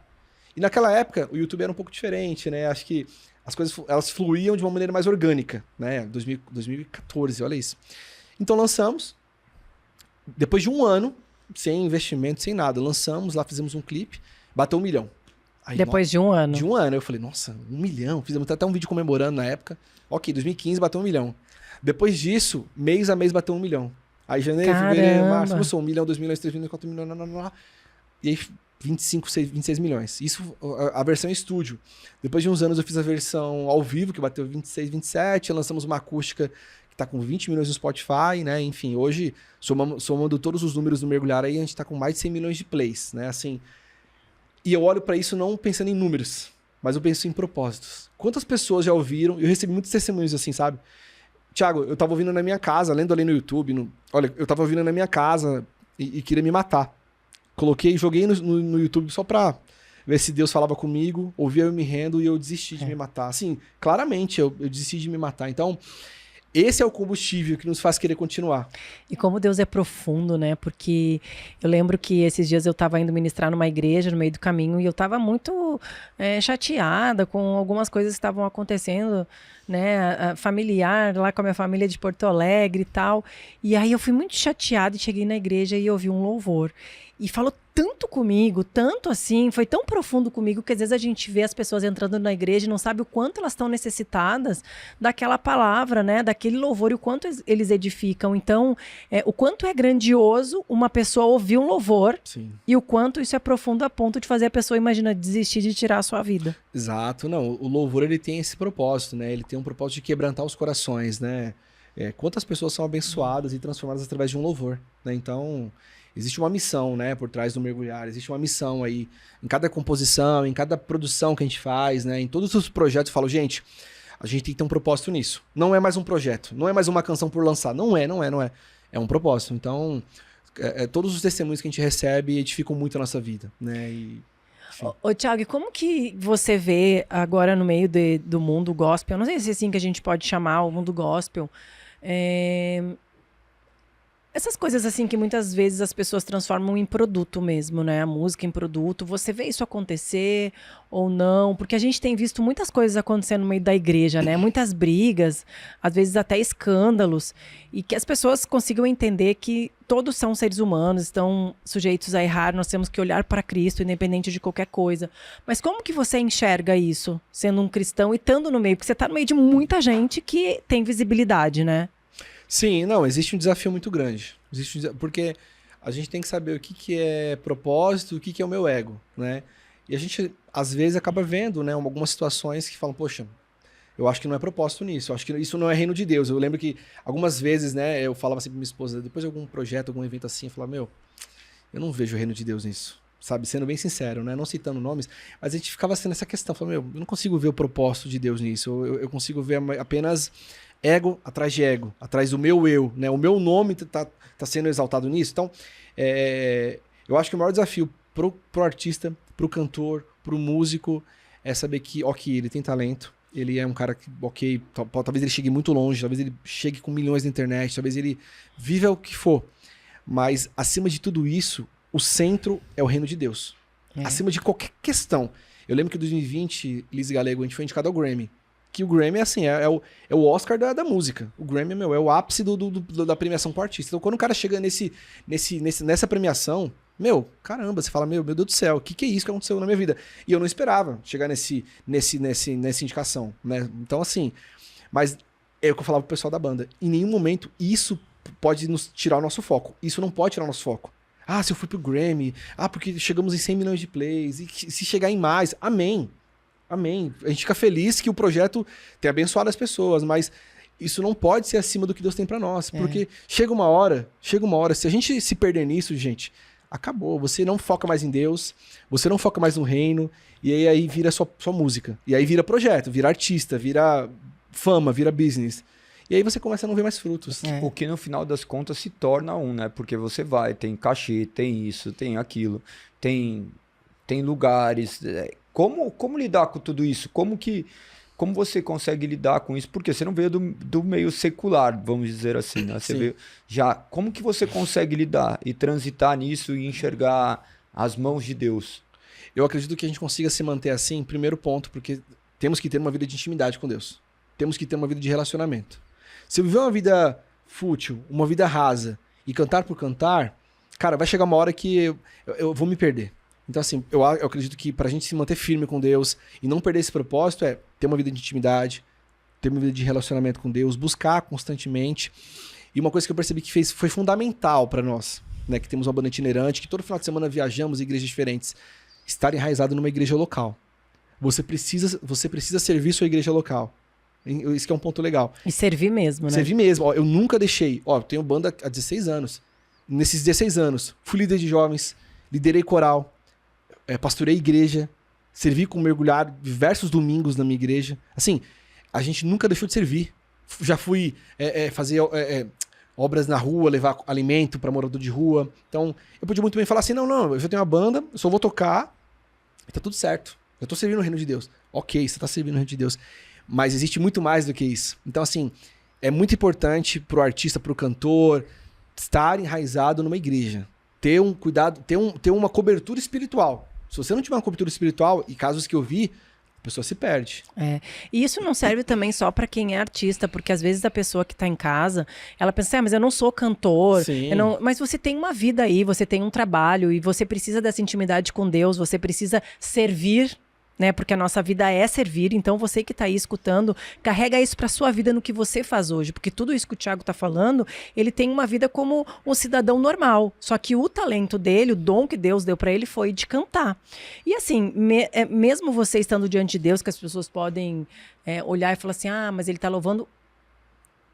E naquela época, o YouTube era um pouco diferente, né? Acho que as coisas, elas fluíam de uma maneira mais orgânica, né? 2014, olha isso. Então lançamos, depois de 1 ano, sem investimento, sem nada, lançamos, lá fizemos um clipe, bateu 1 milhão. Aí, depois de 1 ano? De 1 ano. Eu falei, nossa, 1 milhão. Fizemos até um vídeo comemorando na época. Ok, 2015 bateu 1 milhão. Depois disso, mês a mês bateu 1 milhão. Aí janeiro, fevereiro, março, começou 1 milhão, 2 milhões, 3 milhões, 4 milhões, e aí 26 milhões. Isso a versão estúdio. Depois de uns anos eu fiz a versão ao vivo, que bateu 26, 27. Lançamos uma acústica que tá com 20 milhões no Spotify, né? Enfim, hoje, somando todos os números do Mergulhar aí, a gente tá com mais de 100 milhões de plays, né? Assim... E eu olho pra isso não pensando em números, mas eu penso em propósitos. Quantas pessoas já ouviram? Eu recebi muitos testemunhos assim, sabe? Thiago, eu tava ouvindo na minha casa, lendo ali no YouTube. Olha, eu tava ouvindo na minha casa e queria me matar. Joguei no YouTube só pra ver se Deus falava comigo, ouvia Eu Me Rendo e eu desisti de me matar. Assim, claramente eu desisti de me matar. Então, esse é o combustível que nos faz querer continuar. E como Deus é profundo, né? Porque eu lembro que esses dias eu estava indo ministrar numa igreja no meio do caminho e eu estava muito chateada com algumas coisas que estavam acontecendo, né? Familiar, lá com a minha família de Porto Alegre e tal. E aí eu fui muito chateada e cheguei na igreja e ouvi um louvor. E falou tanto comigo, tanto assim, foi tão profundo comigo que às vezes a gente vê as pessoas entrando na igreja e não sabe o quanto elas estão necessitadas daquela palavra, né, daquele louvor e o quanto eles edificam. Então, o quanto é grandioso uma pessoa ouvir um louvor. Sim. E o quanto isso é profundo a ponto de fazer a pessoa, imagina, desistir de tirar a sua vida. Exato, não, o louvor ele tem esse propósito, né, ele tem um propósito de quebrantar os corações, né, quantas pessoas são abençoadas e transformadas através de um louvor, né, então... Existe uma missão, né, por trás do Mergulhar, existe uma missão aí em cada composição, em cada produção que a gente faz, né, em todos os projetos eu falo, gente, a gente tem que ter um propósito nisso. Não é mais um projeto, não é mais uma canção por lançar, não é. É um propósito. Então, todos os testemunhos que a gente recebe edificam muito a nossa vida, né, e... Ô, Thiago, e como que você vê agora no meio do mundo gospel, não sei se é assim que a gente pode chamar o mundo gospel, Essas coisas assim que muitas vezes as pessoas transformam em produto mesmo, né? A música em produto. Você vê isso acontecer ou não? Porque a gente tem visto muitas coisas acontecendo no meio da igreja, né? Muitas brigas, às vezes até escândalos. E que as pessoas consigam entender que todos são seres humanos, estão sujeitos a errar. Nós temos que olhar para Cristo, independente de qualquer coisa. Mas como que você enxerga isso, sendo um cristão e estando no meio? Porque você está no meio de muita gente que tem visibilidade, né? Sim, não, existe um desafio muito grande. Porque a gente tem que saber o que é propósito, o que é o meu ego, né? E a gente, às vezes, acaba vendo, né, algumas situações que falam, poxa, eu acho que não é propósito nisso, eu acho que isso não é reino de Deus. Eu lembro que algumas vezes, né, eu falava assim pra minha esposa, depois de algum projeto, algum evento assim, eu falava, eu não vejo o reino de Deus nisso, sabe? Sendo bem sincero, né? Não citando nomes, mas a gente ficava assim nessa questão, falando, eu não consigo ver o propósito de Deus nisso, eu consigo ver apenas ego atrás de ego, atrás do meu eu, né? O meu nome tá sendo exaltado nisso. Então, eu acho que o maior desafio pro artista, pro cantor, pro músico, é saber que, ok, ele tem talento, ele é um cara que, ok, talvez ele chegue muito longe, talvez ele chegue com milhões na internet, talvez ele viva o que for, mas acima de tudo isso, o centro é o reino de Deus. Acima de qualquer questão. Eu lembro que em 2020, Liz Galego, a gente foi indicado ao Grammy. Que o Grammy, assim, é o Oscar da música. O Grammy, é o ápice da premiação pro artista. Então, quando o cara chega nessa premiação, caramba, você fala, meu Deus do céu, o que é isso que aconteceu na minha vida? E eu não esperava chegar nessa indicação, né? Então, assim, mas é o que eu falava pro pessoal da banda. Em nenhum momento, isso pode nos tirar o nosso foco. Isso não pode tirar o nosso foco. Se eu fui pro Grammy, porque chegamos em 100 milhões de plays, e se chegar em mais, amém. Amém. A gente fica feliz que o projeto tenha abençoado as pessoas, mas isso não pode ser acima do que Deus tem pra nós. Porque chega uma hora, se a gente se perder nisso, gente, acabou. Você não foca mais em Deus, você não foca mais no reino, e aí vira só música. E aí vira projeto, vira artista, vira fama, vira business. E aí você começa a não ver mais frutos. O que no final das contas se torna né? Porque você tem cachê, tem isso, tem aquilo, tem lugares... Como lidar com tudo isso? Como você consegue lidar com isso? Porque você não veio do meio secular, vamos dizer assim, né? Você veio como que você consegue lidar e transitar nisso e enxergar as mãos de Deus? Eu acredito que a gente consiga se manter assim, primeiro ponto, porque temos que ter uma vida de intimidade com Deus. Temos que ter uma vida de relacionamento. Se eu viver uma vida fútil, uma vida rasa e cantar por cantar, cara, vai chegar uma hora que eu vou me perder. Então, assim, eu acredito que pra gente se manter firme com Deus e não perder esse propósito ter uma vida de intimidade, ter uma vida de relacionamento com Deus, buscar constantemente. E uma coisa que eu percebi que foi fundamental pra nós, né, que temos uma banda itinerante, que todo final de semana viajamos em igrejas diferentes, estar enraizado numa igreja local. Você precisa servir sua igreja local. Isso que é um ponto legal. E servir mesmo, né? Servir mesmo. Eu nunca deixei... eu tenho banda há 16 anos. Nesses 16 anos, fui líder de jovens, liderei coral, pastorei igreja, servi como mergulhado diversos domingos na minha igreja. Assim, a gente nunca deixou de servir. Já fui fazer obras na rua, levar alimento para morador de rua. Então, eu podia muito bem falar assim, não, eu já tenho uma banda, eu só vou tocar e tá tudo certo. Eu tô servindo o reino de Deus. Ok, você tá servindo o reino de Deus. Mas existe muito mais do que isso. Então, assim, é muito importante pro artista, pro cantor, estar enraizado numa igreja. Ter um cuidado, ter uma cobertura espiritual. Se você não tiver uma cobertura espiritual, e casos que eu vi, a pessoa se perde. E isso não serve também só para quem é artista, porque às vezes a pessoa que tá em casa, ela pensa, mas eu não sou cantor. Mas você tem uma vida aí, você tem um trabalho, e você precisa dessa intimidade com Deus, você precisa servir, né? Porque a nossa vida é servir. Então você que tá aí escutando, carrega isso pra sua vida no que você faz hoje, porque tudo isso que o Thiago tá falando, ele tem uma vida como um cidadão normal, só que o talento dele, o dom que Deus deu pra ele foi de cantar. E assim, mesmo você estando diante de Deus, que as pessoas podem olhar e falar assim, mas ele tá louvando,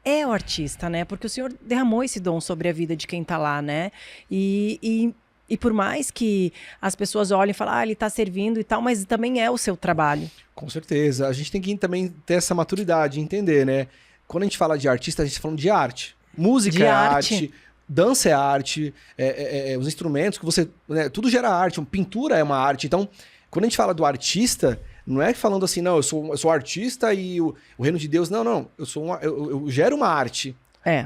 é o artista, né? Porque o Senhor derramou esse dom sobre a vida de quem tá lá, né? E por mais que as pessoas olhem e falem, ele tá servindo e tal, mas também é o seu trabalho. Com certeza. A gente tem que também ter essa maturidade, entender, né? Quando a gente fala de artista, a gente tá falando de arte. Música é arte, dança é arte, os instrumentos que você... né, tudo gera arte, pintura é uma arte. Então, quando a gente fala do artista, não é falando assim, não, eu sou artista e o reino de Deus... Não. Eu gero uma arte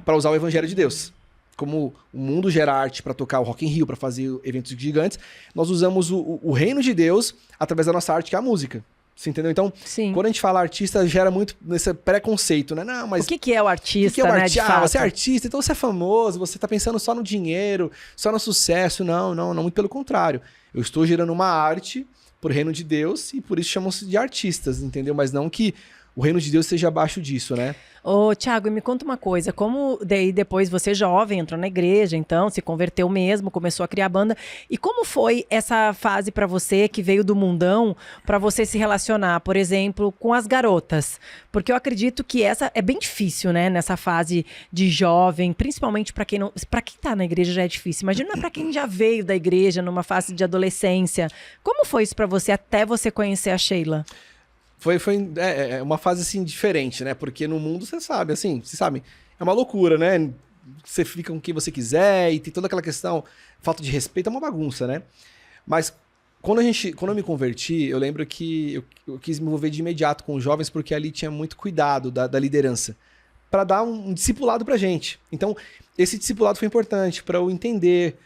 para usar o evangelho de Deus. como o mundo gera arte para tocar o Rock in Rio, para fazer eventos gigantes, nós usamos o reino de Deus através da nossa arte, que é a música. Você entendeu? Então, Sim. quando a gente fala artista, gera muito nesse preconceito, né? Não, mas O que é o artista, o né, artista? de fato? Você é artista, então você é famoso, você tá pensando só no dinheiro, só no sucesso. Não, muito pelo contrário. Eu estou gerando uma arte por reino de Deus e por isso chamam-se de artistas, entendeu? Mas não que o reino de Deus esteja abaixo disso, né? Ô, Thiago, me conta uma coisa, como daí depois você jovem entrou na igreja, então se converteu mesmo, começou a criar banda, e como foi essa fase pra você que veio do mundão, pra você se relacionar, por exemplo, com as garotas? Porque eu acredito que essa é bem difícil, né, nessa fase de jovem, principalmente pra quem não, para quem tá na igreja já é difícil, imagina pra quem já veio da igreja numa fase de adolescência. Como foi isso pra você até você conhecer a Sheila? Foi uma fase, assim, diferente, né? Porque no mundo, você sabe, é uma loucura, né? Você fica com quem você quiser e tem toda aquela questão, falta de respeito, é uma bagunça, né? Mas quando eu me converti, eu lembro que eu quis me envolver de imediato com os jovens, porque ali tinha muito cuidado da liderança, para dar um discipulado pra gente. Então, esse discipulado foi importante para eu entender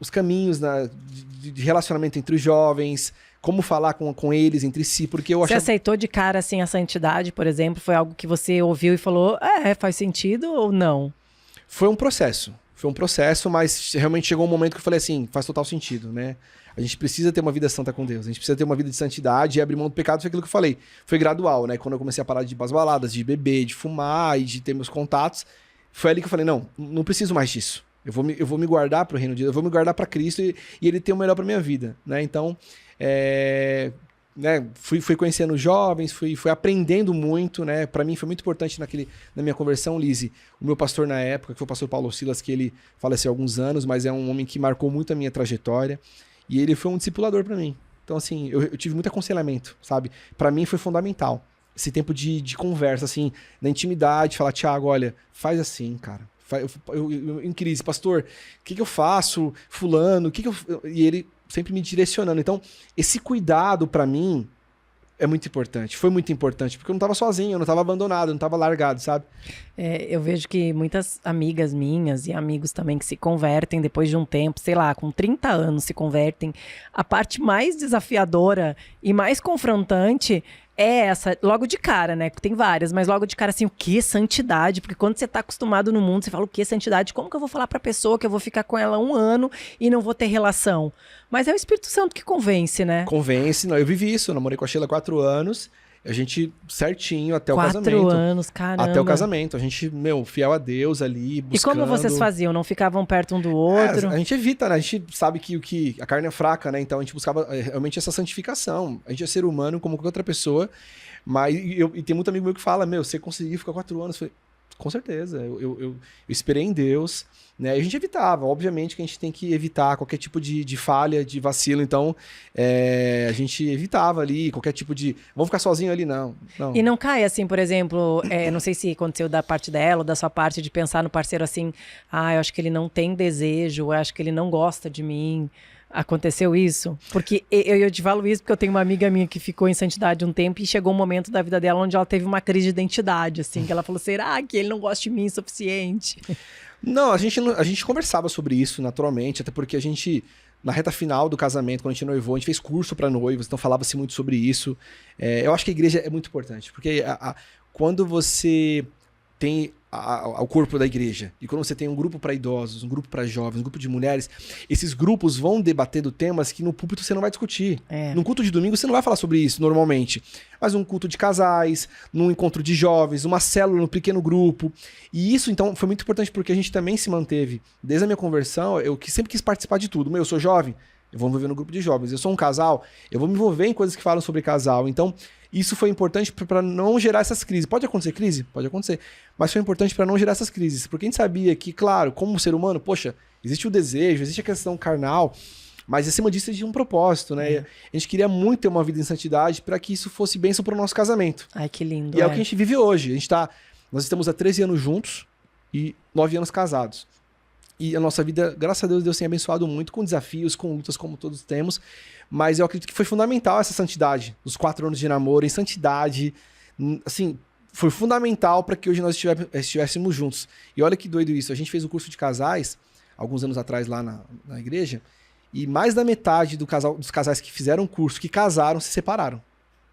os caminhos de relacionamento entre os jovens, como falar com eles, entre si, porque eu Você achava... aceitou de cara, assim, a santidade, por exemplo? Foi algo que você ouviu e falou, faz sentido ou não? Foi um processo, mas realmente chegou um momento que eu falei assim, faz total sentido, né? A gente precisa ter uma vida santa com Deus, a gente precisa ter uma vida de santidade e abrir mão do pecado, foi aquilo que eu falei. Foi gradual, né? Quando eu comecei a parar de ir pras baladas, de beber, de fumar e de ter meus contatos, foi ali que eu falei, não preciso mais disso. Eu vou me guardar pro reino de Deus, eu vou me guardar para Cristo e Ele tem o melhor pra minha vida, né? Então, fui conhecendo jovens, fui aprendendo muito, né? Para mim foi muito importante na minha conversão, Lizzy, o meu pastor na época, que foi o pastor Paulo Silas, que ele faleceu há alguns anos, mas é um homem que marcou muito a minha trajetória e ele foi um discipulador para mim. Então, assim, eu tive muito aconselhamento, sabe? Para mim foi fundamental esse tempo de conversa, assim, na intimidade, falar, Thiago, olha, faz assim, cara. Eu em crise, pastor, o que eu faço? Fulano, E ele sempre me direcionando. Então, esse cuidado pra mim é muito importante. Foi muito importante, porque eu não tava sozinho, eu não tava abandonado, eu não tava largado, sabe? Eu vejo que muitas amigas minhas e amigos também que se convertem depois de um tempo, sei lá, com 30 anos se convertem. A parte mais desafiadora e mais confrontante é essa, logo de cara, né? Tem várias, mas logo de cara, assim, o que santidade? Porque quando você tá acostumado no mundo, você fala, o que santidade? Como que eu vou falar pra pessoa que eu vou ficar com ela 1 ano e não vou ter relação? Mas é o Espírito Santo que convence, né? Convence, não. Eu vivi isso, eu namorei com a Sheila há 4 anos, a gente certinho até o 4 casamento. 4 anos, caramba. Até o casamento, a gente, fiel a Deus ali, buscando. E como vocês faziam? Não ficavam perto um do outro? A gente evita, né? A gente sabe que a carne é fraca, né? Então a gente buscava realmente essa santificação. A gente é ser humano como qualquer outra pessoa, mas e tem muito amigo meu que fala, você conseguiu ficar 4 anos. Eu falei, com certeza, eu esperei em Deus, né? E a gente evitava, obviamente que a gente tem que evitar qualquer tipo de falha, de vacilo, então a gente evitava ali qualquer tipo de, vamos ficar sozinho ali, não. E não cai assim, por exemplo, não sei se aconteceu da parte dela ou da sua parte de pensar no parceiro assim, eu acho que ele não tem desejo, eu acho que ele não gosta de mim. Aconteceu isso? Porque eu te falo isso porque eu tenho uma amiga minha que ficou em santidade um tempo e chegou um momento da vida dela onde ela teve uma crise de identidade, assim, que ela falou, será que ele não gosta de mim o suficiente? Não, a gente conversava sobre isso naturalmente, até porque a gente, na reta final do casamento, quando a gente noivou, a gente fez curso para noivos, então falava-se muito sobre isso. Eu acho que a igreja é muito importante, porque quando você tem o corpo da igreja, e quando você tem um grupo para idosos, um grupo para jovens, um grupo de mulheres, esses grupos vão debatendo temas que no púlpito você não vai discutir. Num culto de domingo você não vai falar sobre isso normalmente, mas um culto de casais, num encontro de jovens, uma célula, um pequeno grupo. E isso então foi muito importante porque a gente também se manteve, desde a minha conversão, eu que sempre quis participar de tudo. Eu sou jovem, eu vou me envolver no grupo de jovens. Eu sou um casal, eu vou me envolver em coisas que falam sobre casal. Então, isso foi importante para não gerar essas crises. Pode acontecer crise? Pode acontecer. Mas foi importante para não gerar essas crises. Porque a gente sabia que, claro, como ser humano, poxa, existe o desejo, existe a questão carnal, mas acima disso existe um propósito, né? A gente queria muito ter uma vida em santidade para que isso fosse bênção para o nosso casamento. Ai, que lindo. E é o que a gente vive hoje. Nós estamos há 13 anos juntos e 9 anos casados. E a nossa vida, graças a Deus, Deus tem abençoado muito com desafios, com lutas, como todos temos. Mas eu acredito que foi fundamental essa santidade. Os 4 anos de namoro, em santidade, assim, foi fundamental para que hoje nós estivéssemos juntos. E olha que doido isso. A gente fez o curso de casais, alguns anos atrás lá na igreja, e mais da metade dos casais que fizeram o curso, que casaram, se separaram.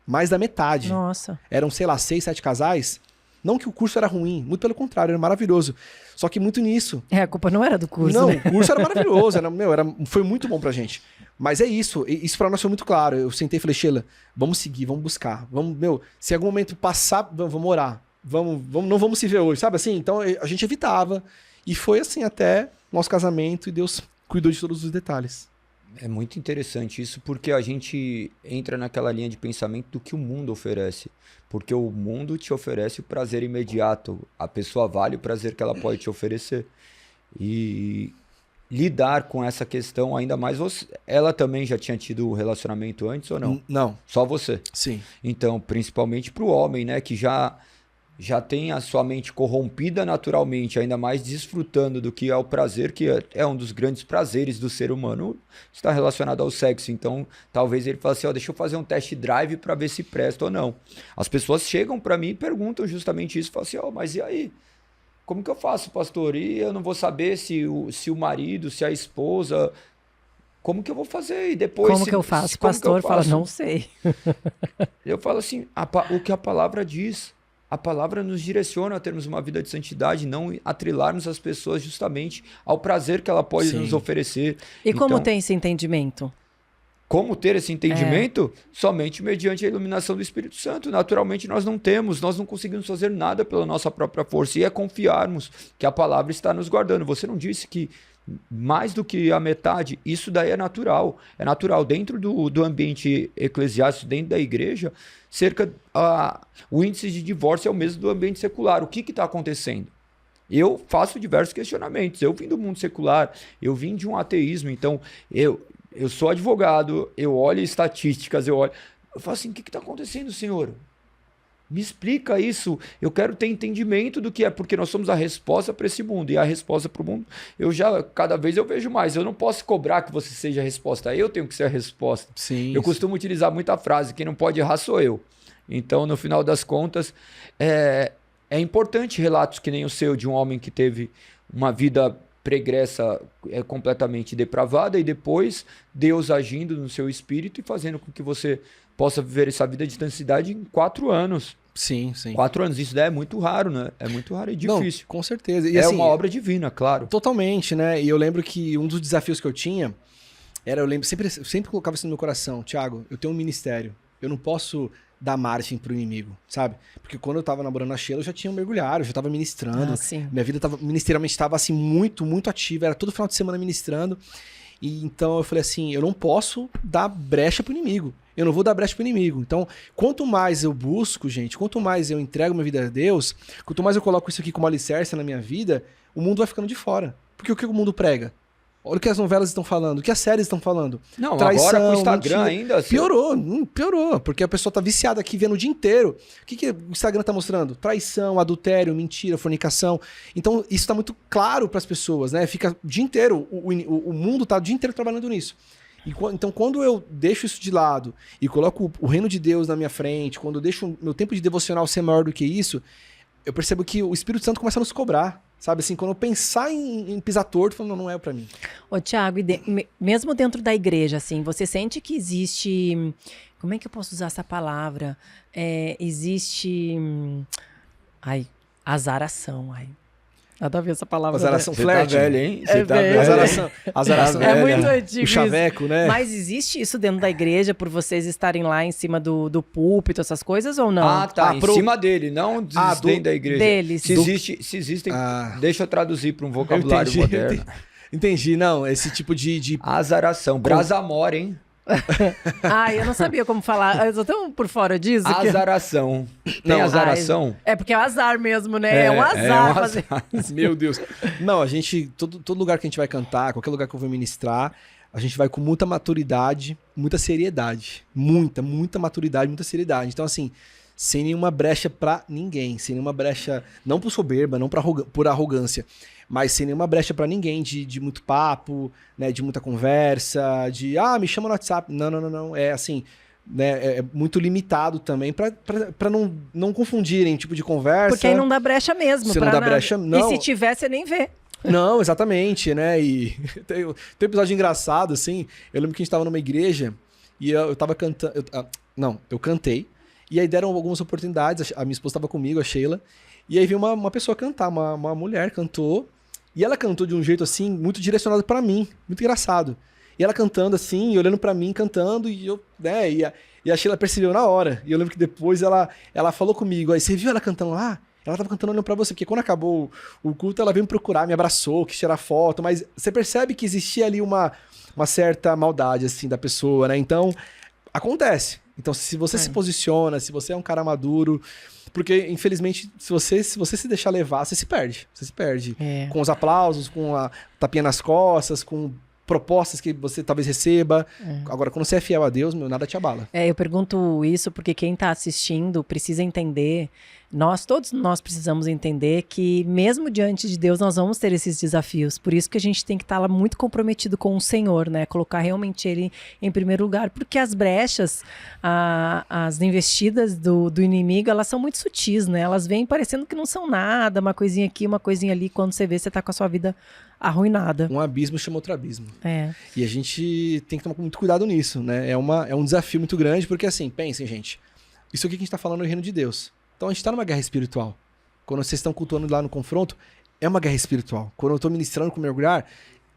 Mais da metade. Nossa. Eram, sei lá, 6, 7 casais. Não que o curso era ruim, muito pelo contrário, era maravilhoso. Só que muito nisso. A culpa não era do curso, Não, né? o curso era maravilhoso, foi muito bom pra gente. Mas é isso pra nós foi muito claro. Eu sentei e falei, Sheila, vamos seguir, vamos buscar. Se em algum momento passar, vamos orar. Não vamos se ver hoje, sabe assim? Então a gente evitava. E foi assim até nosso casamento e Deus cuidou de todos os detalhes. É muito interessante isso, porque a gente entra naquela linha de pensamento do que o mundo oferece. Porque o mundo te oferece o prazer imediato. A pessoa vale o prazer que ela pode te oferecer. E lidar com essa questão, ainda mais você. Ela também já tinha tido relacionamento antes ou não? Não. Só você? Sim. Então, principalmente para o homem, né? Que já tem a sua mente corrompida naturalmente, ainda mais desfrutando do que é o prazer, que é um dos grandes prazeres do ser humano, está relacionado ao sexo. Então, talvez ele fale assim, deixa eu fazer um test drive para ver se presta ou não. As pessoas chegam para mim e perguntam justamente isso, falam assim, mas e aí? Como que eu faço, pastor? E eu não vou saber se o marido, se a esposa... Como que eu vou fazer? E depois... Como que eu faço? O pastor fala, não sei. Eu falo assim, o que a palavra diz... A palavra nos direciona a termos uma vida de santidade, não atrelarmos as pessoas justamente ao prazer que ela pode nos oferecer. E como tem esse entendimento? Como ter esse entendimento? Somente mediante a iluminação do Espírito Santo. Naturalmente nós não conseguimos fazer nada pela nossa própria força. E é confiarmos que a palavra está nos guardando. Você não disse que mais do que a metade, isso daí é natural. É natural. Dentro do ambiente eclesiástico, dentro da igreja, o índice de divórcio é o mesmo do ambiente secular. O que está acontecendo? Eu faço diversos questionamentos. Eu vim do mundo secular, eu vim de um ateísmo, então eu sou advogado, eu olho estatísticas, eu falo assim, o que está acontecendo, Senhor? Me explica isso, eu quero ter entendimento do que é, porque nós somos a resposta para esse mundo, e a resposta para o mundo, cada vez eu vejo mais, eu não posso cobrar que você seja a resposta, eu tenho que ser a resposta. Sim, eu costumo utilizar muita frase, quem não pode errar sou eu. Então, no final das contas, é importante relatos que nem o seu, de um homem que teve uma vida pregressa completamente depravada, e depois Deus agindo no seu espírito e fazendo com que você possa viver essa vida de intensidade em 4 anos. Sim. 4 anos, isso daí é muito raro, né? É muito raro e difícil. Não, com certeza. E, é assim, uma obra divina, claro. Totalmente, né? E eu lembro que um dos desafios que eu tinha era, sempre colocava isso no meu coração, Thiago, eu tenho um ministério, eu não posso dar margem pro inimigo, sabe? Porque quando eu tava namorando a Sheila, eu já tinha um mergulhado, eu já tava ministrando. Minha vida ministerialmente estava assim, muito, muito ativa, era todo final de semana ministrando. E então eu falei assim, eu não posso dar brecha pro inimigo. Eu não vou dar brecha pro inimigo. Então, quanto mais eu busco, gente, quanto mais eu entrego minha vida a Deus, quanto mais eu coloco isso aqui como alicerce na minha vida, o mundo vai ficando de fora. Porque o que o mundo prega? Olha o que as novelas estão falando, o que as séries estão falando. Não, traição, agora com o Instagram mentira. ainda... Assim... Piorou, porque a pessoa tá viciada aqui vendo o dia inteiro. O que o Instagram tá mostrando? Traição, adultério, mentira, fornicação. Então, isso tá muito claro para as pessoas, né? Fica o dia inteiro, o mundo tá o dia inteiro trabalhando nisso. Então, quando eu deixo isso de lado e coloco o reino de Deus na minha frente, quando eu deixo o meu tempo de devocional ser maior do que isso, eu percebo que o Espírito Santo começa a nos cobrar. Sabe assim, quando eu pensar em pisar torto, eu falo, não é pra mim. Ô, Thiago, mesmo dentro da igreja, assim, você sente que existe... Como é que eu posso usar essa palavra? Existe... azaração, Nada a ver essa palavra. Azaração, Você flerte. tá velho, hein? Você tá velho. velho. Azaração. É muito antigo o chaveco, isso. né? Mas existe isso dentro da igreja por vocês estarem lá em cima do púlpito, essas coisas, ou não? Ah, tá. Em cima dele, não dentro da igreja. Deles. Se existem... Deixa eu traduzir para um vocabulário moderno. Entendi. Não, esse tipo de... Azaração. Brasamor, hein? Eu não sabia como falar. Eu tô tão por fora disso. Azaração. Tem azaração? É porque é o azar mesmo, né? É um azar. Fazer... Meu Deus. Não, a gente... Todo lugar que a gente vai cantar, qualquer lugar que eu vou ministrar, a gente vai com muita maturidade, muita seriedade. Muita maturidade, muita seriedade. Então, assim, sem nenhuma brecha pra ninguém. Sem nenhuma brecha... Não por soberba, não por arrogância. Mas sem nenhuma brecha pra ninguém de muito papo, né, de muita conversa, me chama no WhatsApp. Não. É assim, né, é muito limitado também para não confundirem tipo de conversa. Porque aí não dá brecha mesmo. Você não dá brecha, não. E se tiver, você nem vê. Não, exatamente, né? E tem um episódio engraçado, assim. Eu lembro que a gente tava numa igreja e eu tava cantando. Eu cantei. E aí deram algumas oportunidades. A minha esposa tava comigo, a Sheila. E aí veio uma pessoa cantar, uma mulher cantou. E ela cantou de um jeito, assim, muito direcionado pra mim. Muito engraçado. E ela cantando assim, e olhando pra mim, cantando, e eu, né? E a Sheila percebeu na hora. E eu lembro que depois ela falou comigo. Aí, você viu ela cantando lá? Ela tava cantando olhando pra você, porque quando acabou o culto, ela veio me procurar, me abraçou, quis tirar foto, mas você percebe que existia ali uma certa maldade, assim, da pessoa, né? Então, acontece. Então, se você se posiciona, se você é um cara maduro, porque, infelizmente, se você se deixar levar, você se perde. Você se perde. Com os aplausos, com a tapinha nas costas, com propostas que você talvez receba. Agora, quando você é fiel a Deus, nada te abala. Eu pergunto isso porque quem está assistindo precisa entender, todos nós precisamos entender que mesmo diante de Deus nós vamos ter esses desafios. Por isso que a gente tem que estar lá muito comprometido com o Senhor, né? Colocar realmente Ele em primeiro lugar, porque as brechas, as investidas do inimigo, elas são muito sutis, né? Elas vêm parecendo que não são nada, uma coisinha aqui, uma coisinha ali, quando você vê, você está com a sua vida arruinada. Um abismo chama outro abismo. É. E a gente tem que tomar muito cuidado nisso, né? É um desafio muito grande, porque assim, pensem, gente, isso aqui que a gente tá falando é o reino de Deus. Então a gente tá numa guerra espiritual. Quando vocês estão cultuando lá no confronto, é uma guerra espiritual. Quando eu tô ministrando com mergulhar,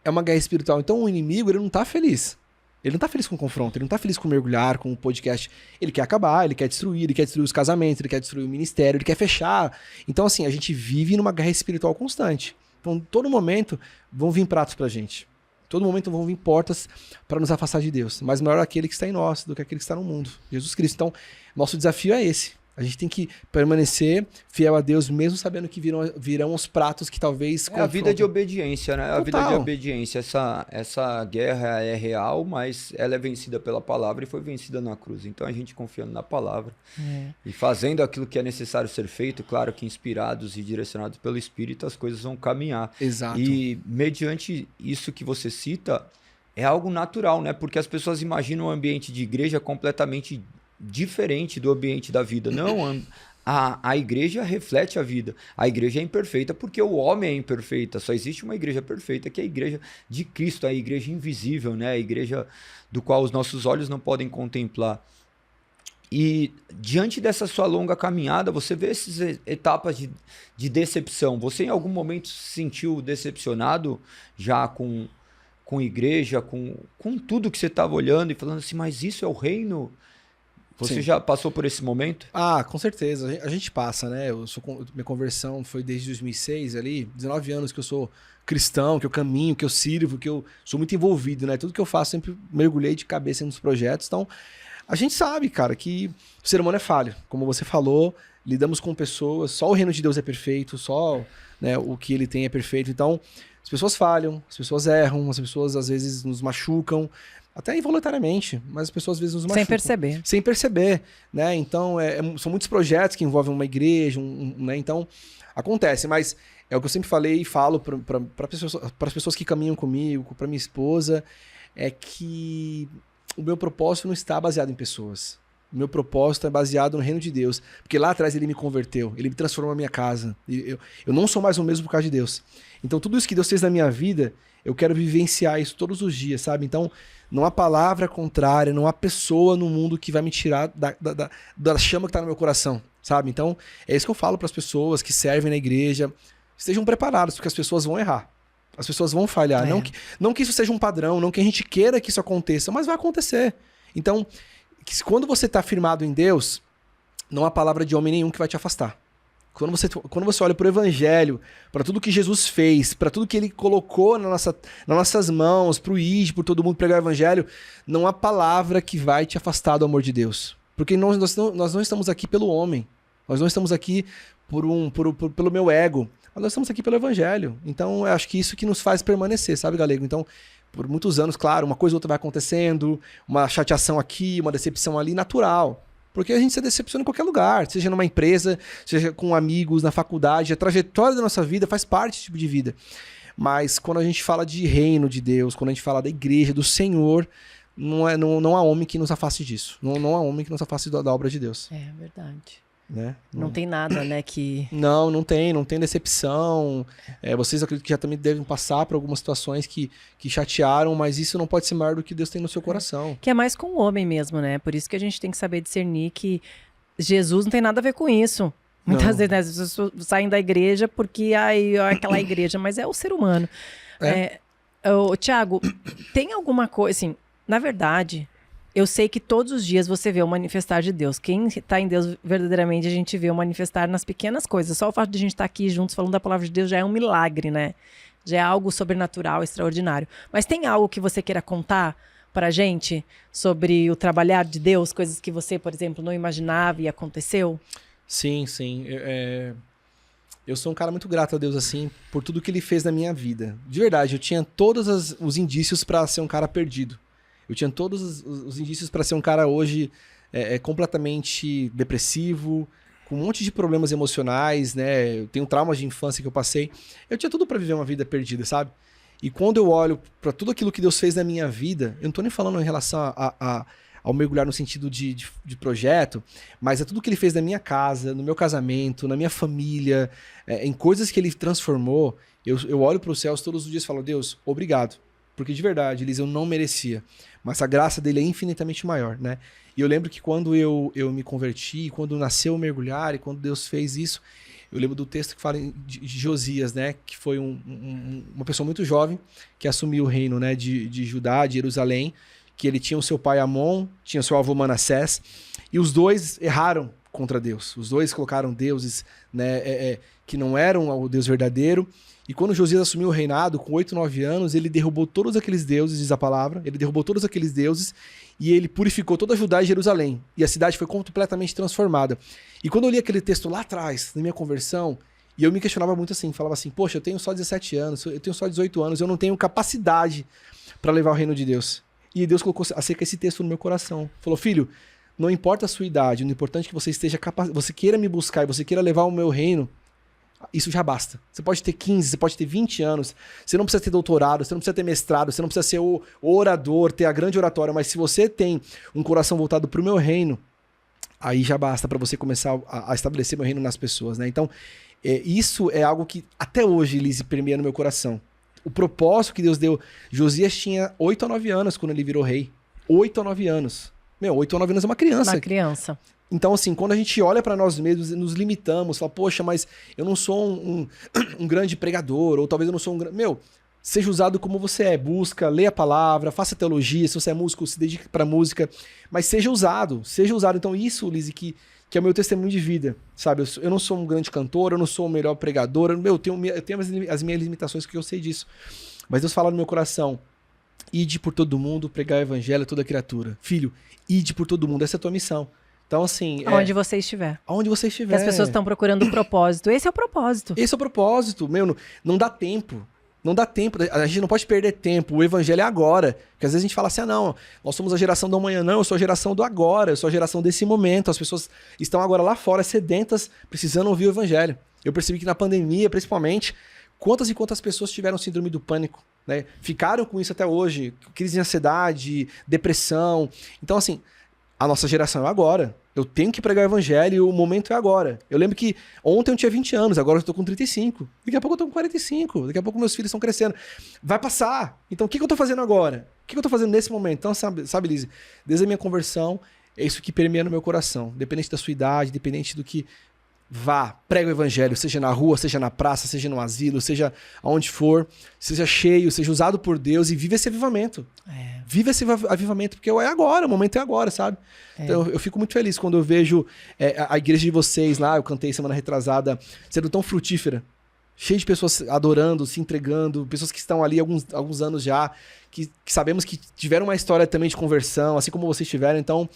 é uma guerra espiritual. Então o inimigo, ele não tá feliz. Ele não tá feliz com o confronto, ele não tá feliz com mergulhar, com o podcast. Ele quer acabar, ele quer destruir os casamentos, ele quer destruir o ministério, ele quer fechar. Então assim, a gente vive numa guerra espiritual constante. Então, todo momento vão vir pratos pra gente. Todo momento vão vir portas para nos afastar de Deus. Mas maior é aquele que está em nós do que aquele que está no mundo. Jesus Cristo. Então, nosso desafio é esse. A gente tem que permanecer fiel a Deus, mesmo sabendo que virão os pratos que talvez... É a vida de obediência, né? Total. A vida de obediência. Essa guerra é real, mas ela é vencida pela palavra e foi vencida na cruz. Então, a gente confiando na palavra e fazendo aquilo que é necessário ser feito, claro que inspirados e direcionados pelo Espírito, as coisas vão caminhar. Exato. E mediante isso que você cita, é algo natural, né? Porque as pessoas imaginam o ambiente de igreja completamente diferente do ambiente da vida. Não, a igreja reflete a vida. A igreja é imperfeita porque o homem é imperfeito. Só existe uma igreja perfeita, que é a igreja de Cristo, a igreja invisível, né? A igreja do qual os nossos olhos não podem contemplar. E diante dessa sua longa caminhada, você vê essas etapas de decepção. Você em algum momento se sentiu decepcionado já com igreja, com tudo que você estava olhando e falando assim, mas isso é o reino? Você Sim. já passou por esse momento? Ah, com certeza. A gente passa, né? Minha conversão foi desde 2006 ali, 19 anos que eu sou cristão, que eu caminho, que eu sirvo, que eu sou muito envolvido, né? Tudo que eu faço sempre mergulhei de cabeça nos projetos. Então, a gente sabe, cara, que o ser humano é falho. Como você falou, lidamos com pessoas, só o reino de Deus é perfeito, só, né, o que ele tem é perfeito. Então, as pessoas falham, as pessoas erram, as pessoas às vezes nos machucam, até involuntariamente, mas as pessoas às vezes nos machucam. Sem perceber. Sem perceber, né? Então, são muitos projetos que envolvem uma igreja, né? Então, acontece, mas é o que eu sempre falei e falo para as pessoas que caminham comigo, para minha esposa, é que o meu propósito não está baseado em pessoas. O meu propósito é baseado no reino de Deus. Porque lá atrás ele me converteu, ele me transformou a minha casa. Eu não sou mais o mesmo por causa de Deus. Então, tudo isso que Deus fez na minha vida, eu quero vivenciar isso todos os dias, sabe? Então, não há palavra contrária, não há pessoa no mundo que vai me tirar da chama que está no meu coração, sabe? Então, é isso que eu falo para as pessoas que servem na igreja. Estejam preparados, porque as pessoas vão errar. As pessoas vão falhar. Não que isso seja um padrão, não que a gente queira que isso aconteça, mas vai acontecer. Então, quando você está firmado em Deus, não há palavra de homem nenhum que vai te afastar. Quando você olha para o Evangelho, para tudo que Jesus fez, para tudo que Ele colocou nas nossas mãos, para o ID, por todo mundo pregar o Evangelho, não há palavra que vai te afastar do amor de Deus. Porque nós não estamos aqui pelo homem, nós não estamos aqui pelo meu ego, mas nós estamos aqui pelo Evangelho. Então, eu acho que isso que nos faz permanecer, sabe, Galego? Então, por muitos anos, claro, uma coisa ou outra vai acontecendo, uma chateação aqui, uma decepção ali, natural. Porque a gente se decepciona em qualquer lugar, seja numa empresa, seja com amigos, na faculdade. A trajetória da nossa vida faz parte desse tipo de vida. Mas quando a gente fala de reino de Deus, quando a gente fala da igreja, do Senhor, não há homem que nos afaste disso. Não há homem que nos afaste da obra de Deus. É verdade. Né? Não tem nada, né, que... Não tem decepção. Vocês acredito que já também devem passar por algumas situações que chatearam, mas isso não pode ser maior do que Deus tem no seu coração. Que é mais com o homem mesmo, né? Por isso que a gente tem que saber discernir que Jesus não tem nada a ver com isso. Muitas vezes, né, as pessoas saem da igreja porque aquela igreja, mas é o ser humano. Tiago, tem alguma coisa, assim, na verdade... Eu sei que todos os dias você vê o manifestar de Deus. Quem está em Deus verdadeiramente, a gente vê o manifestar nas pequenas coisas. Só o fato de a gente estar aqui juntos falando da palavra de Deus já é um milagre, né? Já é algo sobrenatural, extraordinário. Mas tem algo que você queira contar pra gente sobre o trabalhar de Deus? Coisas que você, por exemplo, não imaginava e aconteceu? Sim. Eu sou um cara muito grato a Deus, assim, por tudo que Ele fez na minha vida. De verdade, eu tinha todos os indícios para ser um cara perdido. Eu tinha todos os indícios para ser um cara hoje completamente depressivo, com um monte de problemas emocionais, né? Eu tenho traumas de infância que eu passei. Eu tinha tudo para viver uma vida perdida, sabe? E quando eu olho para tudo aquilo que Deus fez na minha vida, eu não tô nem falando em relação ao mergulhar no sentido de projeto, mas é tudo que Ele fez na minha casa, no meu casamento, na minha família, em coisas que Ele transformou. Eu olho para os céus todos os dias e falo, Deus, obrigado. Porque de verdade, Liz, eu não merecia. Mas a graça dele é infinitamente maior, né? E eu lembro que quando eu me converti, quando nasceu o mergulhar e quando Deus fez isso, eu lembro do texto que fala de Josias, né? Que foi uma pessoa muito jovem que assumiu o reino, né? De Judá, de Jerusalém, que ele tinha o seu pai Amon, tinha o seu avô Manassés, e os dois erraram contra Deus. Os dois colocaram deuses, né? Que não eram o Deus verdadeiro. E quando Josias assumiu o reinado, com 8, 9 anos, ele derrubou todos aqueles deuses, diz a palavra, ele derrubou todos aqueles deuses e ele purificou toda Judá e Jerusalém. E a cidade foi completamente transformada. E quando eu li aquele texto lá atrás, na minha conversão, e eu me questionava muito assim, falava assim, poxa, eu tenho só 17 anos, eu tenho só 18 anos, eu não tenho capacidade para levar o reino de Deus. E Deus colocou acerca desse texto no meu coração. Falou, filho, não importa a sua idade, o importante é que você esteja capaz, você queira me buscar e você queira levar o meu reino, isso já basta. Você pode ter 15, você pode ter 20 anos, você não precisa ter doutorado, você não precisa ter mestrado, você não precisa ser o orador, ter a grande oratória, mas se você tem um coração voltado para o meu reino, aí já basta para você começar a estabelecer meu reino nas pessoas, né? Então, isso é algo que até hoje, Lise, permeia no meu coração. O propósito que Deus deu. Josias tinha 8 a 9 anos quando ele virou rei. 8 a 9 anos. 8 a 9 anos é uma criança. Uma criança. Então, assim, quando a gente olha para nós mesmos, nos limitamos, fala, poxa, mas eu não sou um grande pregador, ou talvez eu não sou um grande... Seja usado como você é, busca, lê a palavra, faça teologia, se você é músico, se dedique para música, mas seja usado. Então isso, Lise, que é o meu testemunho de vida, sabe? Eu não sou um grande cantor, eu não sou o melhor pregador, eu tenho as minhas limitações, que eu sei disso. Mas Deus fala no meu coração, ide por todo mundo, pregar o evangelho a toda criatura. Filho, ide por todo mundo, essa é a tua missão. Então, assim... Aonde você estiver. Aonde você estiver. Que as pessoas estão procurando o propósito. Esse é o propósito. Esse é o propósito. Não dá tempo. Não dá tempo. A gente não pode perder tempo. O evangelho é agora. Porque às vezes a gente fala assim, não, nós somos a geração do amanhã. Não, eu sou a geração do agora. Eu sou a geração desse momento. As pessoas estão agora lá fora, sedentas, precisando ouvir o evangelho. Eu percebi que na pandemia, principalmente, quantas e quantas pessoas tiveram síndrome do pânico, né? Ficaram com isso até hoje. Crise de ansiedade, depressão. Então, assim... A nossa geração é agora. Eu tenho que pregar o evangelho e o momento é agora. Eu lembro que ontem eu tinha 20 anos, agora eu tô com 35. Daqui a pouco eu tô com 45. Daqui a pouco meus filhos estão crescendo. Vai passar. Então o que eu tô fazendo agora? O que eu tô fazendo nesse momento? Então, sabe, Lise, desde a minha conversão, é isso que permeia no meu coração. Independente da sua idade, independente do que... Vá, prega o evangelho, seja na rua, seja na praça, seja no asilo, seja aonde for, seja cheio, seja usado por Deus e vive esse avivamento. Vive esse avivamento, porque é agora, o momento é agora, sabe? Então eu fico muito feliz quando eu vejo a igreja de vocês lá, eu cantei semana retrasada, sendo tão frutífera, cheio de pessoas adorando, se entregando, pessoas que estão ali há alguns anos já, que sabemos que tiveram uma história também de conversão, assim como vocês tiveram, então...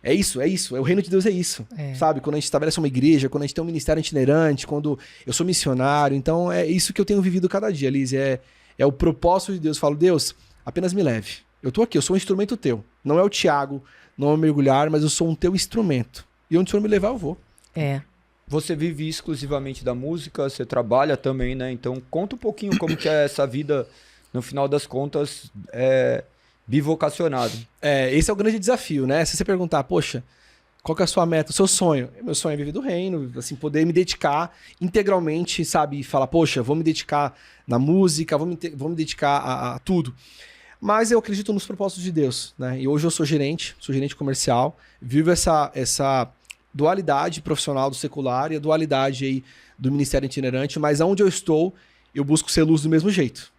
É isso. O reino de Deus é isso, sabe? Quando a gente estabelece uma igreja, quando a gente tem um ministério itinerante, quando eu sou missionário. Então, é isso que eu tenho vivido cada dia, Liz. É o propósito de Deus. Eu falo, Deus, apenas me leve. Eu tô aqui, eu sou um instrumento teu. Não é o Tiago, não é o mergulhar, mas eu sou um teu instrumento. E onde o Senhor me levar, eu vou. Você vive exclusivamente da música, você trabalha também, né? Então, conta um pouquinho como que é essa vida, no final das contas, bivocacionado. Esse é o grande desafio, né? Se você perguntar, poxa, qual que é a sua meta, o seu sonho? Meu sonho é viver do reino, assim, poder me dedicar integralmente, sabe? E falar, poxa, vou me dedicar na música, vou me dedicar a tudo. Mas eu acredito nos propósitos de Deus, né? E hoje eu sou gerente comercial, vivo essa dualidade profissional do secular e a dualidade aí do ministério itinerante, mas onde eu estou, eu busco ser luz do mesmo jeito,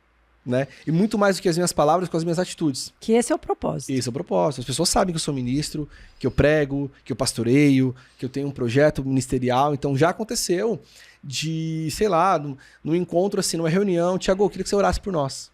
né? E muito mais do que as minhas palavras, com as minhas atitudes. Que esse é o propósito. Esse é o propósito. As pessoas sabem que eu sou ministro, que eu prego, que eu pastoreio, que eu tenho um projeto ministerial. Então já aconteceu de, sei lá, num encontro assim, numa reunião, Tiago, eu queria que você orasse por nós.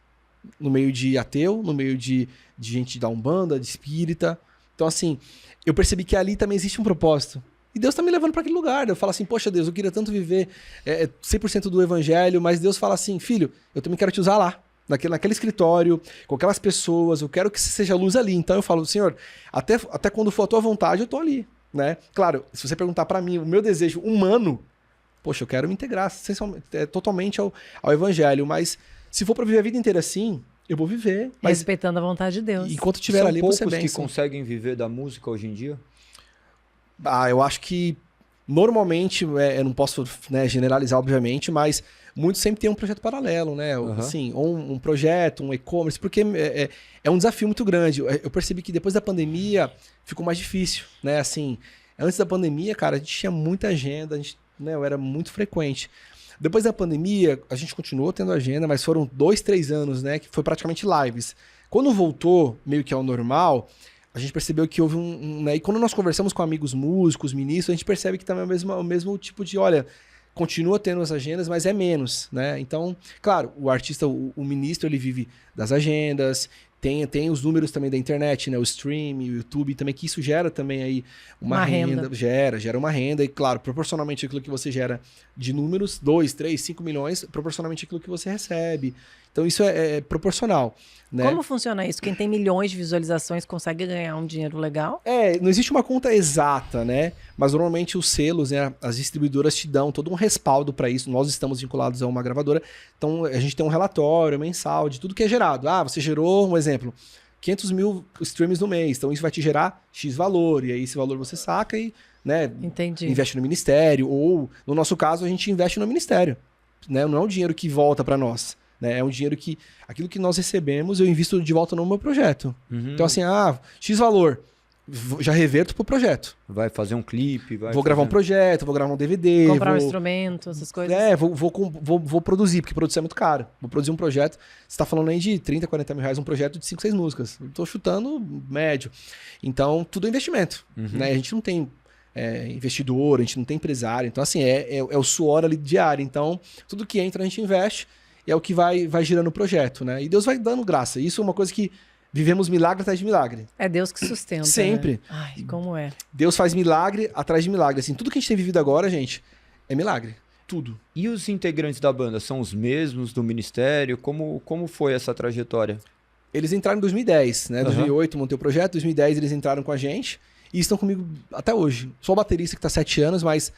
No meio de ateu, no meio de gente da Umbanda, de espírita. Então, assim, eu percebi que ali também existe um propósito. E Deus tá me levando para aquele lugar. Eu falo assim, poxa Deus, eu queria tanto viver 100% do evangelho, mas Deus fala assim, filho, eu também quero te usar lá. Naquele escritório, com aquelas pessoas, eu quero que você seja luz ali. Então eu falo, Senhor, até quando for a tua vontade, eu tô ali, né? Claro, se você perguntar para mim, o meu desejo humano, poxa, eu quero me integrar totalmente ao evangelho, mas se for para viver a vida inteira assim, eu vou viver. Mas respeitando a vontade de Deus. Enquanto estiver São ali, poucos você que conseguem viver da música hoje em dia? Eu acho que normalmente, eu não posso, né, generalizar, obviamente, mas muitos sempre têm um projeto paralelo, né? Uhum. Assim, ou um projeto, um e-commerce, porque é um desafio muito grande. Eu percebi que depois da pandemia ficou mais difícil, né? Assim, antes da pandemia, cara, a gente tinha muita agenda, eu era muito frequente. Depois da pandemia, a gente continuou tendo agenda, mas foram 2, 3 anos, né? Que foi praticamente lives. Quando voltou meio que ao normal, a gente percebeu que houve né? E quando nós conversamos com amigos músicos, ministros, a gente percebe que também é o mesmo tipo de, olha, continua tendo as agendas, mas é menos, né? Então, claro, o artista, o ministro, ele vive das agendas, tem os números também da internet, né? O stream, o YouTube também, que isso gera também aí uma renda. Gera uma renda e, claro, proporcionalmente aquilo que você gera de números, 2, 3, 5 milhões, proporcionalmente aquilo que você recebe. Então isso é proporcional, né? Como funciona isso? Quem tem milhões de visualizações consegue ganhar um dinheiro legal? Não existe uma conta exata, né? Mas normalmente os selos, né, as distribuidoras te dão todo um respaldo para isso. Nós estamos vinculados a uma gravadora, então a gente tem um relatório mensal de tudo que é gerado. Você gerou, um exemplo, 500 mil streams no mês, então isso vai te gerar X valor, e aí esse valor você saca e, né, investe no ministério, ou no nosso caso a gente investe no ministério, né? Não é um dinheiro que volta para nós. Né? É um dinheiro que, aquilo que nós recebemos, eu invisto de volta no meu projeto. Uhum. Então assim, X valor, já reverto pro projeto. Vai fazer um clipe, vou gravar um projeto, vou gravar um DVD. Comprar um instrumento, essas coisas. Vou produzir, porque produção é muito caro. Vou produzir um projeto, você tá falando aí de 30, 40 mil reais, um projeto de 5, 6 músicas. Eu tô chutando médio. Então, tudo é investimento. Né? A gente não tem investidor, a gente não tem empresário. Então, assim, é o suor ali diário. Então, tudo que entra a gente investe. É o que vai girando o projeto, né? E Deus vai dando graça. Isso é uma coisa que vivemos milagre atrás de milagre. É Deus que sustenta. Sempre. Né? Ai, como é. Deus faz milagre atrás de milagre. Assim, tudo que a gente tem vivido agora, gente, é milagre. Tudo. E os integrantes da banda são os mesmos do ministério? Como foi essa trajetória? Eles entraram em 2010, né? 2008 montei o projeto, 2010 eles entraram com a gente e estão comigo até hoje. Sou o baterista que tá 7 anos, mas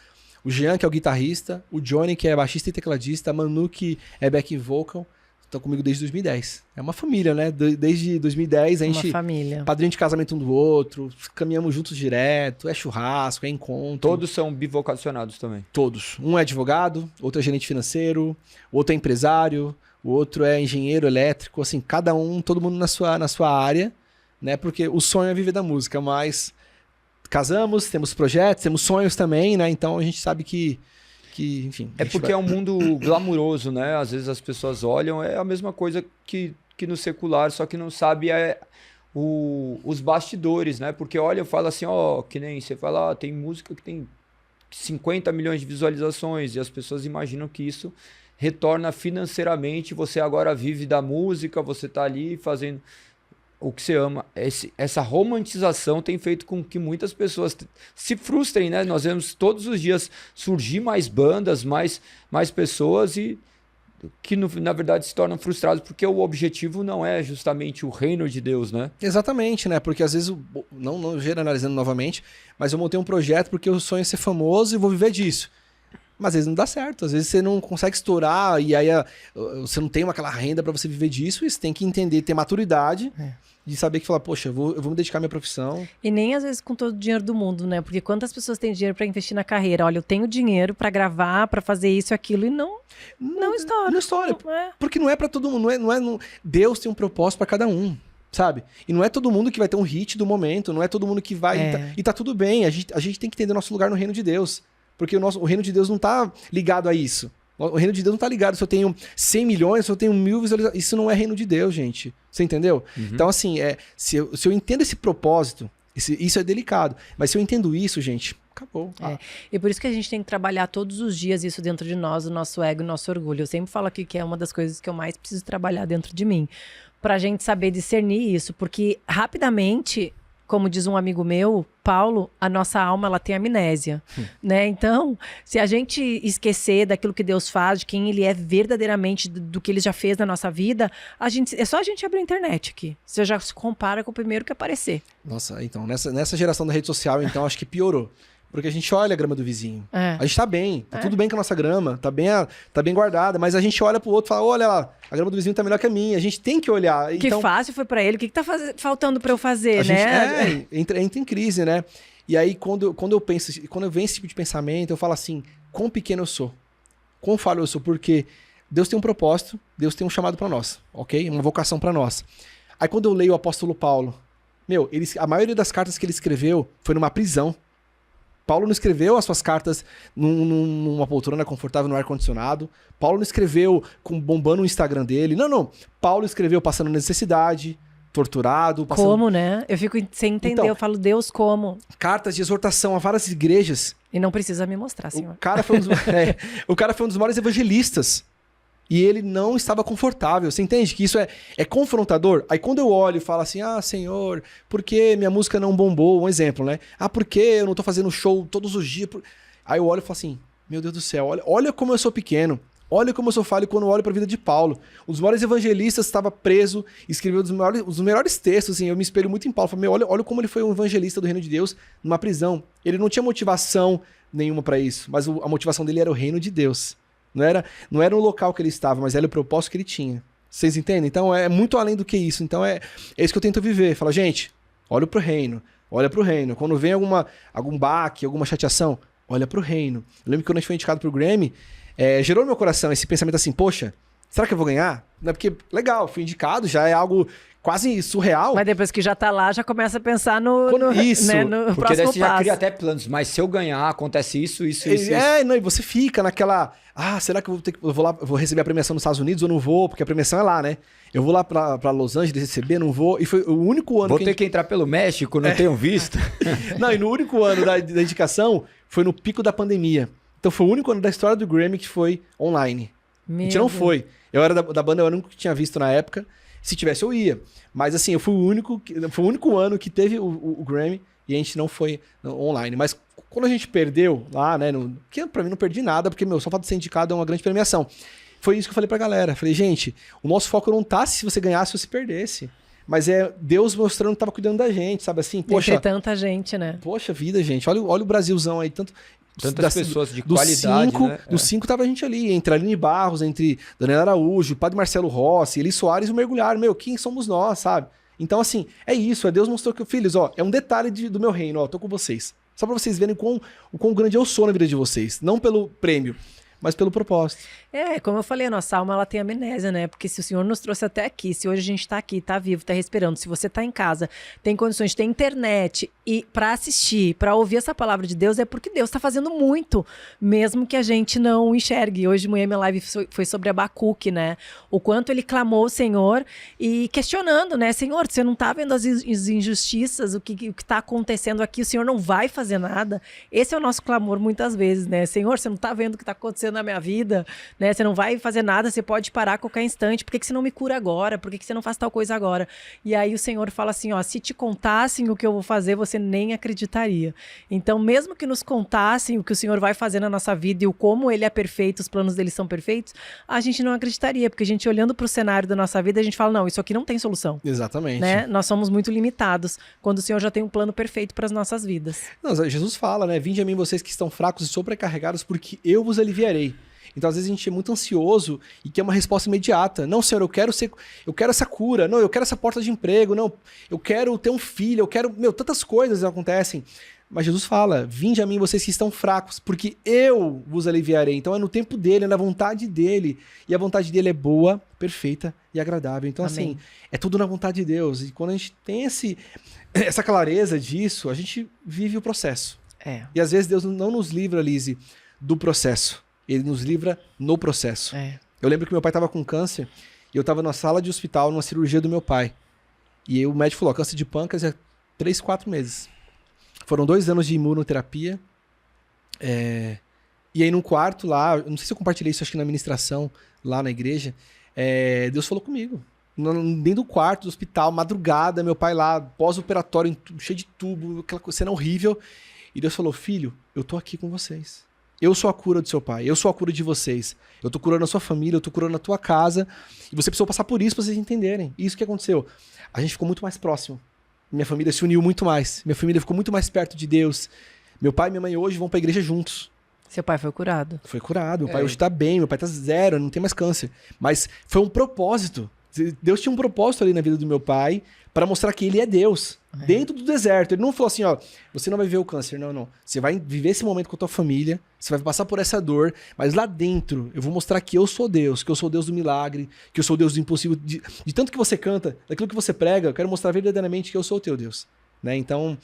o Jean, que é o guitarrista, o Johnny, que é baixista e tecladista, a Manu, que é back vocal, estão comigo desde 2010. É uma família, né? Desde 2010 a gente... Uma família. Padrinho de casamento um do outro, caminhamos juntos direto, é churrasco, é encontro. Todos são bivocacionados também? Todos. Um é advogado, outro é gerente financeiro, o outro é empresário, o outro é engenheiro elétrico, assim, cada um, todo mundo na sua área, né? Porque o sonho é viver da música, mas... Casamos, temos projetos, temos sonhos também, né? Então a gente sabe que enfim... É porque é um mundo glamuroso, né? Às vezes as pessoas olham, é a mesma coisa que no secular, só que não sabe os bastidores, né? Porque olha, eu falo assim, que nem você fala, tem música que tem 50 milhões de visualizações e as pessoas imaginam que isso retorna financeiramente, você agora vive da música, você tá ali fazendo... o que você ama. Essa romantização tem feito com que muitas pessoas se frustrem, né? Nós vemos todos os dias surgir mais bandas, mais pessoas e que na verdade se tornam frustrados porque o objetivo não é justamente o reino de Deus, né? Exatamente, né? Porque às vezes, não generalizando novamente, mas eu montei um projeto porque o sonho é ser famoso e vou viver disso. Mas às vezes não dá certo, às vezes você não consegue estourar e aí você não tem aquela renda pra você viver disso, e você tem que entender, ter maturidade de saber que falar, poxa, eu vou me dedicar à minha profissão. E nem às vezes com todo o dinheiro do mundo, né? Porque quantas pessoas têm dinheiro pra investir na carreira? Olha, eu tenho dinheiro pra gravar, pra fazer isso e aquilo e não estoura. Não estoura, Não é. porque não é pra todo mundo, Deus tem um propósito pra cada um. Sabe? E não é todo mundo que vai ter um hit do momento, não é todo mundo que vai... E tá tudo bem, a gente tem que entender nosso lugar no reino de Deus. Porque o reino de Deus não tá ligado a isso. O reino de Deus não tá ligado se eu tenho 100 milhões, se eu tenho 1000 visualizações. Isso não é reino de Deus, gente. Você entendeu? Então, assim, se eu entendo esse propósito, isso é delicado. Mas se eu entendo isso, gente, acabou. E por isso que a gente tem que trabalhar todos os dias isso dentro de nós, o nosso ego, o nosso orgulho. Eu sempre falo aqui que é uma das coisas que eu mais preciso trabalhar dentro de mim. Pra gente saber discernir isso. Porque, rapidamente, como diz um amigo meu, Paulo, a nossa alma, ela tem amnésia, né? Então, se a gente esquecer daquilo que Deus faz, de quem Ele é verdadeiramente, do que Ele já fez na nossa vida, é só a gente abrir a internet aqui. Você já se compara com o primeiro que aparecer. Nossa, então, nessa geração da rede social, então, acho que piorou. Porque a gente olha a grama do vizinho. A gente tá bem, tá tudo bem com a nossa grama, tá bem guardada, mas a gente olha pro outro e fala, olha lá, a grama do vizinho tá melhor que a minha. A gente tem que olhar. Que então, fácil foi pra ele, o que tá faltando pra eu fazer, né? Entra em crise, né? E aí, quando eu penso, quando eu venho esse tipo de pensamento, eu falo assim, quão pequeno eu sou, quão falho eu sou, porque Deus tem um propósito, Deus tem um chamado pra nós, ok? Uma vocação pra nós. Aí quando eu leio o apóstolo Paulo, a maioria das cartas que ele escreveu foi numa prisão. Paulo não escreveu as suas cartas numa poltrona confortável no ar-condicionado. Paulo não escreveu bombando o Instagram dele. Não. Paulo escreveu passando necessidade, torturado. Como, né? Eu fico sem entender. Então, eu falo, Deus, como? Cartas de exortação a várias igrejas. E não precisa me mostrar, senhor. O cara foi um dos maiores evangelistas. E ele não estava confortável. Você entende que isso é confrontador? Aí quando eu olho e falo assim, Senhor, por que minha música não bombou? Um exemplo, né? Por que eu não tô fazendo show todos os dias? Aí eu olho e falo assim, meu Deus do céu, olha como eu sou pequeno. Olha como eu sou falho quando eu olho para a vida de Paulo. Um dos maiores evangelistas estava preso, escreveu os melhores textos, assim, eu me espelho muito em Paulo. Falei, olha como ele foi um evangelista do reino de Deus numa prisão. Ele não tinha motivação nenhuma para isso, mas a motivação dele era o reino de Deus. Não era o local que ele estava, mas era o propósito que ele tinha. Vocês entendem? Então é muito além do que isso. Então é isso que eu tento viver. Fala, gente, olha pro reino. Quando vem algum baque, alguma chateação, olha pro reino. Eu lembro que quando a gente foi indicado pro Grammy, gerou no meu coração esse pensamento assim, poxa, será que eu vou ganhar? Não é porque, legal, fui indicado, já é algo quase surreal. Mas depois que já tá lá, já começa a pensar no isso. Né, no porque daí você passo. já cria até planos, mas se eu ganhar, acontece isso. E você fica naquela, será que eu vou receber a premiação nos Estados Unidos ou não vou? Porque a premiação é lá, né? Eu vou lá pra Los Angeles receber, não vou. E foi o único ano Vou ter que entrar pelo México, não tenho visto. Não, e no único ano da indicação, foi no pico da pandemia. Então foi o único ano da história do Grammy que foi online. A gente não foi. Eu era da banda, eu era o único que tinha visto na época. Se tivesse, eu ia. Mas assim, foi o único ano que teve o Grammy e a gente não foi online. Mas quando a gente perdeu lá, né? Que pra mim não perdi nada, porque, só o fato de ser indicado é uma grande premiação. Foi isso que eu falei pra galera. Falei, gente, o nosso foco não tá se você ganhasse ou se perdesse. Mas é Deus mostrando que tava cuidando da gente, sabe assim? Poxa, entre tanta gente, né? Poxa vida, gente. Olha o Brasilzão aí, tantas pessoas de qualidade, né? Dos 5 tava a gente ali, entre Aline Barros, entre Daniela Araújo, Padre Marcelo Rossi, Eli Soares e o Mergulhar. Quem somos nós, sabe? Então, assim, é isso. Deus mostrou que, filhos, é um detalhe do meu reino, tô com vocês. Só pra vocês verem o quão grande eu sou na vida de vocês. Não pelo prêmio, mas pelo propósito. Como eu falei, a nossa alma ela tem amnésia, né? Porque se o Senhor nos trouxe até aqui, se hoje a gente tá aqui, tá vivo, tá respirando, se você tá em casa, tem condições, tem internet e para assistir, para ouvir essa palavra de Deus, é porque Deus tá fazendo muito, mesmo que a gente não enxergue. Hoje de manhã minha live foi sobre Abacuque, né? O quanto ele clamou ao Senhor e questionando, né? Senhor, você não tá vendo as injustiças, o que tá acontecendo aqui, o Senhor não vai fazer nada? Esse é o nosso clamor muitas vezes, né? Senhor, você não tá vendo o que tá acontecendo acontecendo na minha vida, né? Você não vai fazer nada, você pode parar a qualquer instante. Por que você não me cura agora? Por que você não faz tal coisa agora? E aí o Senhor fala assim, ó, se te contassem o que eu vou fazer, você nem acreditaria. Então, mesmo que nos contassem o que o Senhor vai fazer na nossa vida e o como Ele é perfeito, os planos dele são perfeitos, a gente não acreditaria, porque a gente olhando para o cenário da nossa vida, a gente fala, não, isso aqui não tem solução. Exatamente. Né? Nós somos muito limitados quando o Senhor já tem um plano perfeito para as nossas vidas. Não, Jesus fala, né? Vinde a mim vocês que estão fracos e sobrecarregados, porque eu vos aliviarei. Então, às vezes, a gente é muito ansioso e quer uma resposta imediata. Não, Senhor, eu quero essa cura. Não, eu quero essa porta de emprego. Não, eu quero ter um filho. Eu quero... tantas coisas acontecem. Mas Jesus fala, vinde a mim vocês que estão fracos, porque eu vos aliviarei. Então, é no tempo dele, é na vontade dele. E a vontade dele é boa, perfeita e agradável. Então, Amém. assim, é tudo na vontade de Deus. E quando a gente tem essa clareza disso, a gente vive o processo. E às vezes Deus não nos livra, Lise, do processo. Ele nos livra no processo. Eu lembro que meu pai estava com câncer e eu estava na sala de hospital, numa cirurgia do meu pai. E aí o médico falou, câncer de pâncreas é 3, 4 meses. Foram 2 anos de imunoterapia. E aí num quarto lá, não sei se eu compartilhei isso, acho que na ministração, lá na igreja, Deus falou comigo. Dentro do quarto do hospital, madrugada, meu pai lá, pós-operatório, cheio de tubo, aquela cena horrível. E Deus falou, filho, eu tô aqui com vocês. Eu sou a cura do seu pai, eu sou a cura de vocês. Eu tô curando a sua família, eu tô curando a tua casa. E você precisou passar por isso pra vocês entenderem. E isso que aconteceu. A gente ficou muito mais próximo. Minha família se uniu muito mais. Minha família ficou muito mais perto de Deus. Meu pai e minha mãe hoje vão pra igreja juntos. Seu pai foi curado? Foi curado. Meu pai hoje tá bem, meu pai tá 0, não tem mais câncer. Mas foi um propósito. Deus tinha um propósito ali na vida do meu pai para mostrar que ele é Deus. Dentro do deserto. Ele não falou assim, ó, você não vai viver o câncer. Não, não. Você vai viver esse momento com a tua família, você vai passar por essa dor, mas lá dentro eu vou mostrar que eu sou Deus, que eu sou Deus do milagre, que eu sou Deus do impossível. De tanto que você canta, daquilo que você prega, eu quero mostrar verdadeiramente que eu sou o teu Deus. Né? Então...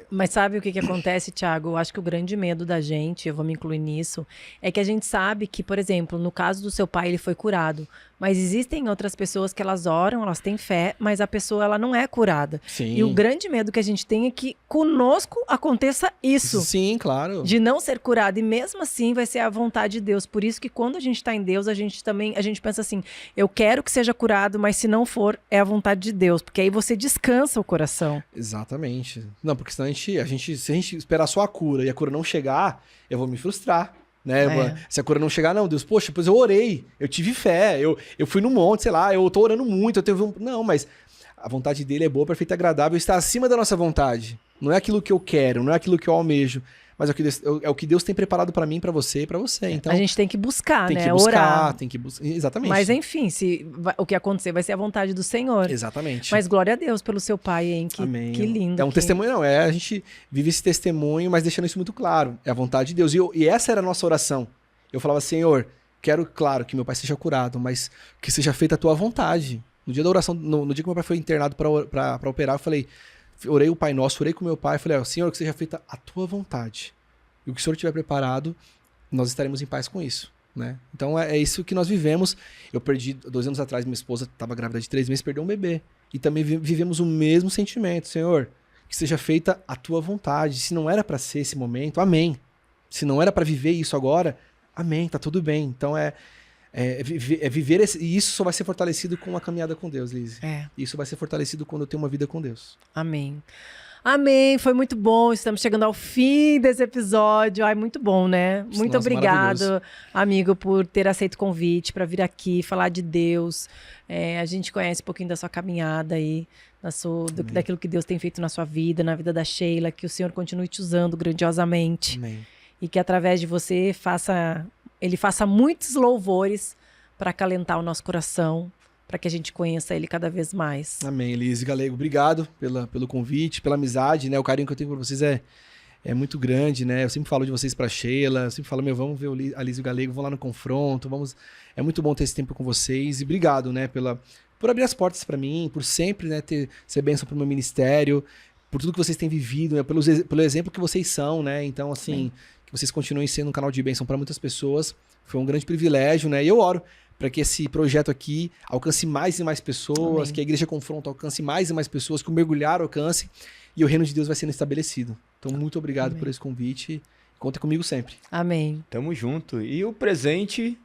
Mas sabe o que acontece, Thiago? Eu acho que o grande medo da gente, eu vou me incluir nisso, é que a gente sabe que, por exemplo, no caso do seu pai, ele foi curado. Mas existem outras pessoas que elas oram, elas têm fé, mas a pessoa ela não é curada. Sim. E o grande medo que a gente tem é que conosco aconteça isso. Sim, claro. De não ser curado. E mesmo assim vai ser a vontade de Deus. Por isso que quando a gente está em Deus, a gente pensa assim, eu quero que seja curado, mas se não for, é a vontade de Deus. Porque aí você descansa o coração. Exatamente. Não, porque senão se a gente esperar só a cura e a cura não chegar, eu vou me frustrar. Né? Se a cura não chegar, não, Deus, poxa, pois eu orei, eu tive fé, eu fui no monte, sei lá, eu tô orando muito, eu teve Não, mas a vontade dele é boa, perfeita e agradável, está acima da nossa vontade. Não é aquilo que eu quero, não é aquilo que eu almejo, mas é o que Deus tem preparado pra mim, pra você e pra você. Então, a gente tem que buscar, tem né? que buscar, orar. Tem que buscar, exatamente. Mas enfim, o que acontecer vai ser a vontade do Senhor. Exatamente. Mas glória a Deus pelo seu pai, hein? Amém. Que lindo. É um testemunho, não. A gente vive esse testemunho, mas deixando isso muito claro. É a vontade de Deus. E essa era a nossa oração. Eu falava, Senhor, quero, claro, que meu pai seja curado, mas que seja feita a tua vontade. No dia da oração, no dia que meu pai foi internado para operar, eu falei, orei o Pai Nosso, orei com meu pai, falei, Senhor, que seja feita a tua vontade. E o que o Senhor tiver preparado, nós estaremos em paz com isso. Né? Então é isso que nós vivemos. Eu perdi, 2 anos atrás, minha esposa estava grávida de 3 meses, perdeu um bebê. E também vivemos o mesmo sentimento, Senhor, que seja feita a tua vontade. Se não era para ser esse momento, amém. Se não era para viver isso agora, amém, tá tudo bem. Então viver e isso só vai ser fortalecido com a caminhada com Deus, Lise. Isso vai ser fortalecido quando eu tenho uma vida com Deus. Amém. Amém, foi muito bom, estamos chegando ao fim desse episódio. Ai, muito bom, né? Muito obrigado, amigo, por ter aceito o convite para vir aqui falar de Deus. A gente conhece um pouquinho da sua caminhada aí, daquilo que Deus tem feito na sua vida, na vida da Sheila, que o Senhor continue te usando grandiosamente. Amém. E que através de você Ele faça muitos louvores para acalentar o nosso coração, para que a gente conheça Ele cada vez mais. Amém, Lise Galego. Obrigado pelo convite, pela amizade, né? O carinho que eu tenho por vocês é muito grande, né? Eu sempre falo de vocês para Sheila, eu sempre falo, vamos ver a Lise Galego, vamos lá no confronto, vamos... É muito bom ter esse tempo com vocês e obrigado, né? Por abrir as portas para mim, por sempre, né, ser bênção pro meu ministério, por tudo que vocês têm vivido, né? Pelo exemplo que vocês são, né? Então, assim, que vocês continuem sendo um canal de bênção para muitas pessoas. Foi um grande privilégio, né? E eu oro para que esse projeto aqui alcance mais e mais pessoas, Amém. Que a Igreja Confronto alcance mais e mais pessoas, que o Mergulhar alcance e o reino de Deus vai sendo estabelecido. Então, muito obrigado Amém. Por esse convite. Contem comigo sempre. Amém. Tamo junto. E o presente...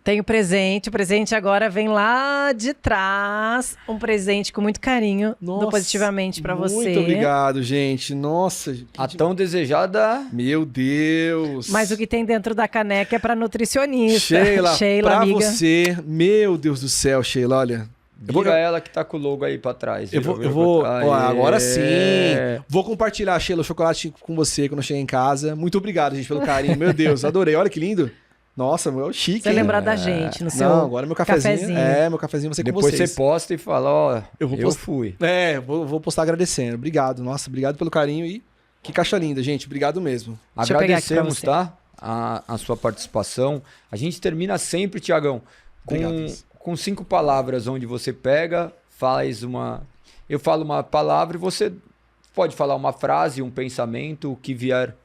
Tem o presente agora vem lá de trás, um presente com muito carinho do Positivamente pra você. Muito obrigado, gente. Nossa. A tão desejada... Meu Deus. Mas o que tem dentro da caneca é pra nutricionista. Sheila, pra amiga. você, meu Deus do céu, Sheila, olha. Diga ela que tá com o logo aí pra trás. Eu vou ó, agora sim. É. Vou compartilhar, Sheila, o chocolate com você quando eu chegar em casa. Muito obrigado, gente, pelo carinho. Meu Deus, adorei. Olha que lindo. Nossa, é chique. Você lembrar da gente no seu Não, agora meu cafezinho. Meu cafezinho você com Depois vocês. você posta e fala, ó, eu fui. Vou postar agradecendo. Obrigado, nossa, obrigado pelo carinho e que caixa linda, gente. Obrigado mesmo. Deixa eu pegar aqui pra Agradecemos, você. tá? A sua participação. A gente termina sempre, Tiagão, com 5 palavras, onde você pega, faz uma... Eu falo uma palavra e você pode falar uma frase, um pensamento, o que vier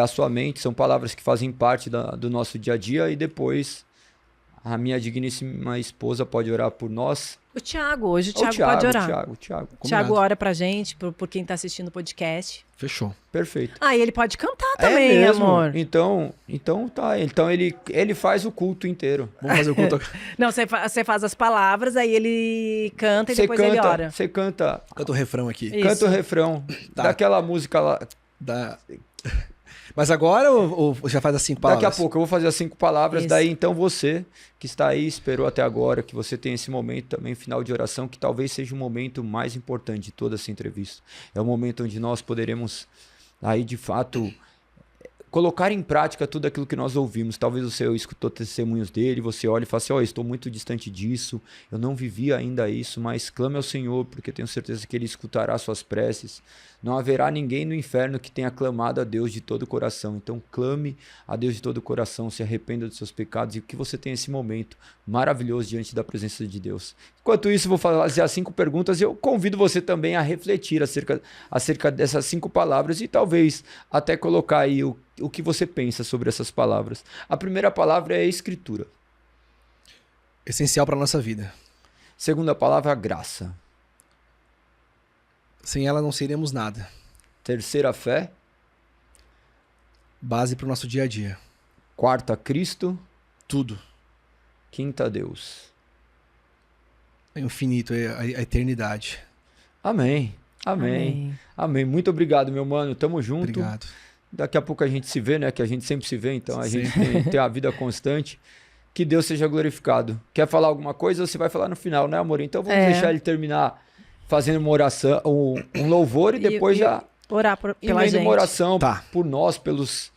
à sua mente. São palavras que fazem parte do nosso dia a dia e depois a minha digníssima esposa pode orar por nós. O Thiago, hoje o Ou Thiago pode orar. Thiago. Thiago ora pra gente, por quem tá assistindo o podcast. Fechou. Perfeito. Ah, e ele pode cantar também, mesmo? amor. Então tá. Então ele faz o culto inteiro. Vamos fazer o culto. Não, você faz as palavras, aí ele canta e depois ele ora. Você canta Canta o refrão aqui. Isso. Canta o refrão daquela música lá. Mas agora ou já faz as 5 palavras? Daqui a pouco eu vou fazer as 5 palavras. Isso. Daí então você que está aí, esperou até agora, que você tem esse momento também, final de oração, que talvez seja o momento mais importante de toda essa entrevista. É o momento onde nós poderemos aí de fato colocar em prática tudo aquilo que nós ouvimos. Talvez você escutou testemunhos dele, você olha e fala assim, ó, estou muito distante disso, eu não vivi ainda isso, mas clame ao Senhor, porque tenho certeza que Ele escutará suas preces. Não haverá ninguém no inferno que tenha clamado a Deus de todo o coração. Então clame a Deus de todo o coração, se arrependa dos seus pecados e que você tenha esse momento maravilhoso diante da presença de Deus. Enquanto isso, vou fazer as 5 perguntas e eu convido você também a refletir acerca dessas 5 palavras e talvez até colocar aí o que você pensa sobre essas palavras. A primeira palavra é escritura. Essencial para nossa vida. Segunda palavra, graça. Sem ela não seríamos nada. Terceira, fé. Base para o nosso dia a dia. Quarta, Cristo. Tudo. Quinta, Deus. É infinito, é a eternidade. Amém. Muito obrigado, meu mano. Tamo junto. Obrigado. Daqui a pouco a gente se vê, né? Que a gente sempre se vê, então a Sim. gente tem a vida constante. Que Deus seja glorificado. Quer falar alguma coisa? Você vai falar no final, né, amor? Então vamos deixar ele terminar fazendo uma oração, um louvor e depois já orar pela emenda gente. uma oração por nós, pelos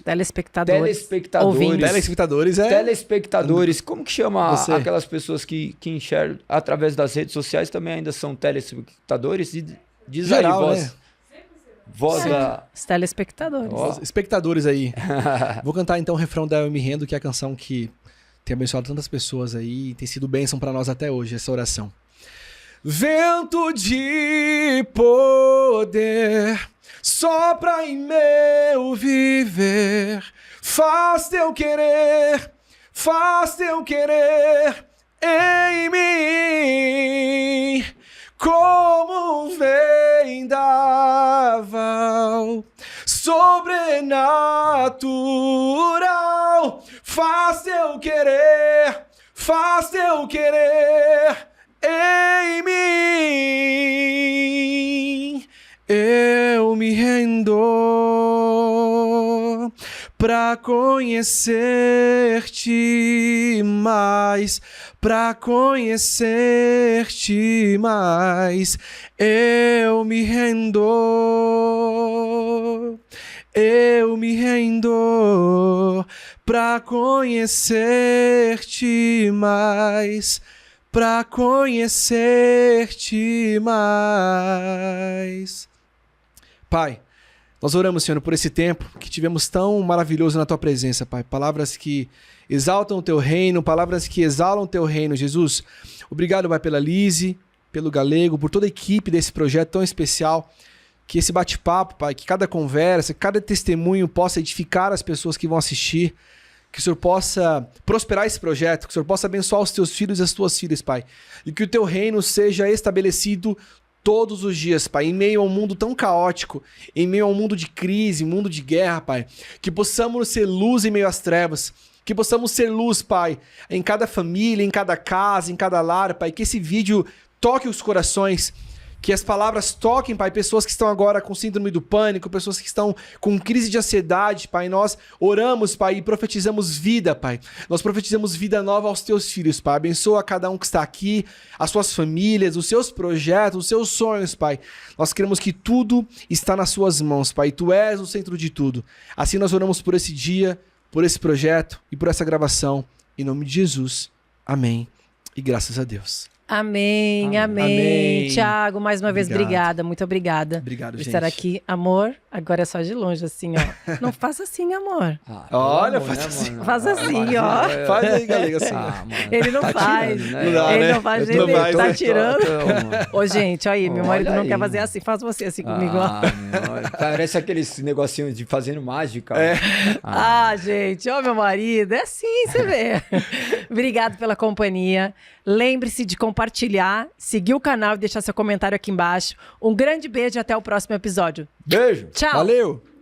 Telespectadores. Telespectadores. Como que chama Você. aquelas pessoas que enxergam através das redes sociais também ainda são telespectadores? Diz Geral, aí, voz. né? Voz da... Os telespectadores. Ó. Os espectadores aí. Vou cantar então o refrão da Eu Me Rendo, que é a canção que tem abençoado tantas pessoas aí e tem sido bênção para nós até hoje, essa oração. Vento de poder, sopra em meu viver, faz teu querer em mim, como um vendaval sobrenatural, faz teu querer em mim. Eu me rendo pra conhecer-te mais, eu me rendo pra conhecer-te mais, Pai, nós oramos, Senhor, por esse tempo que tivemos tão maravilhoso na Tua presença, Pai. Palavras que exaltam o Teu reino, palavras que exalam o Teu reino, Jesus. Obrigado, Pai, pela Lise, pelo Galego, por toda a equipe desse projeto tão especial. Que esse bate-papo, Pai, que cada conversa, cada testemunho possa edificar as pessoas que vão assistir. Que o Senhor possa prosperar esse projeto, que o Senhor possa abençoar os Teus filhos e as Tuas filhas, Pai. E que o Teu reino seja estabelecido todos os dias, Pai, em meio a um mundo tão caótico, em meio a um mundo de crise, mundo de guerra, Pai, que possamos ser luz em meio às trevas, que possamos ser luz, Pai, em cada família, em cada casa, em cada lar, Pai, que esse vídeo toque os corações, que as palavras toquem, Pai, pessoas que estão agora com síndrome do pânico, pessoas que estão com crise de ansiedade, Pai. Nós oramos, Pai, e profetizamos vida, Pai. Nós profetizamos vida nova aos teus filhos, Pai. Abençoa cada um que está aqui, as suas famílias, os seus projetos, os seus sonhos, Pai. Nós queremos que tudo está nas suas mãos, Pai. Tu és o centro de tudo. Assim nós oramos por esse dia, por esse projeto e por essa gravação. Em nome de Jesus. Amém. E graças a Deus. Amém, amém. Tiago, mais uma vez, obrigada, muito obrigada. Obrigado, por gente. estar aqui. Amor, agora é só de longe, assim, ó. Não faça assim, amor. Olha, amor, faz assim. mano? Faz assim, ó. Faz aí, galera, assim. Mano. Ele não Tá faz. tirando, né? Não dá, Ele né? não faz Eu jeito, tô ele mais, tá né? tirando. Mano. Ô, gente, olha aí, meu marido Olha não aí, quer fazer mano. assim. Faz você assim comigo, ó. Mano, parece aqueles negocinhos de fazendo mágica. Ah, gente, ó, meu marido, é assim, você vê. Obrigado pela companhia. Lembre-se de compartilhar, seguir o canal e deixar seu comentário aqui embaixo. Um grande beijo e até o próximo episódio. Beijo. Tchau. Valeu!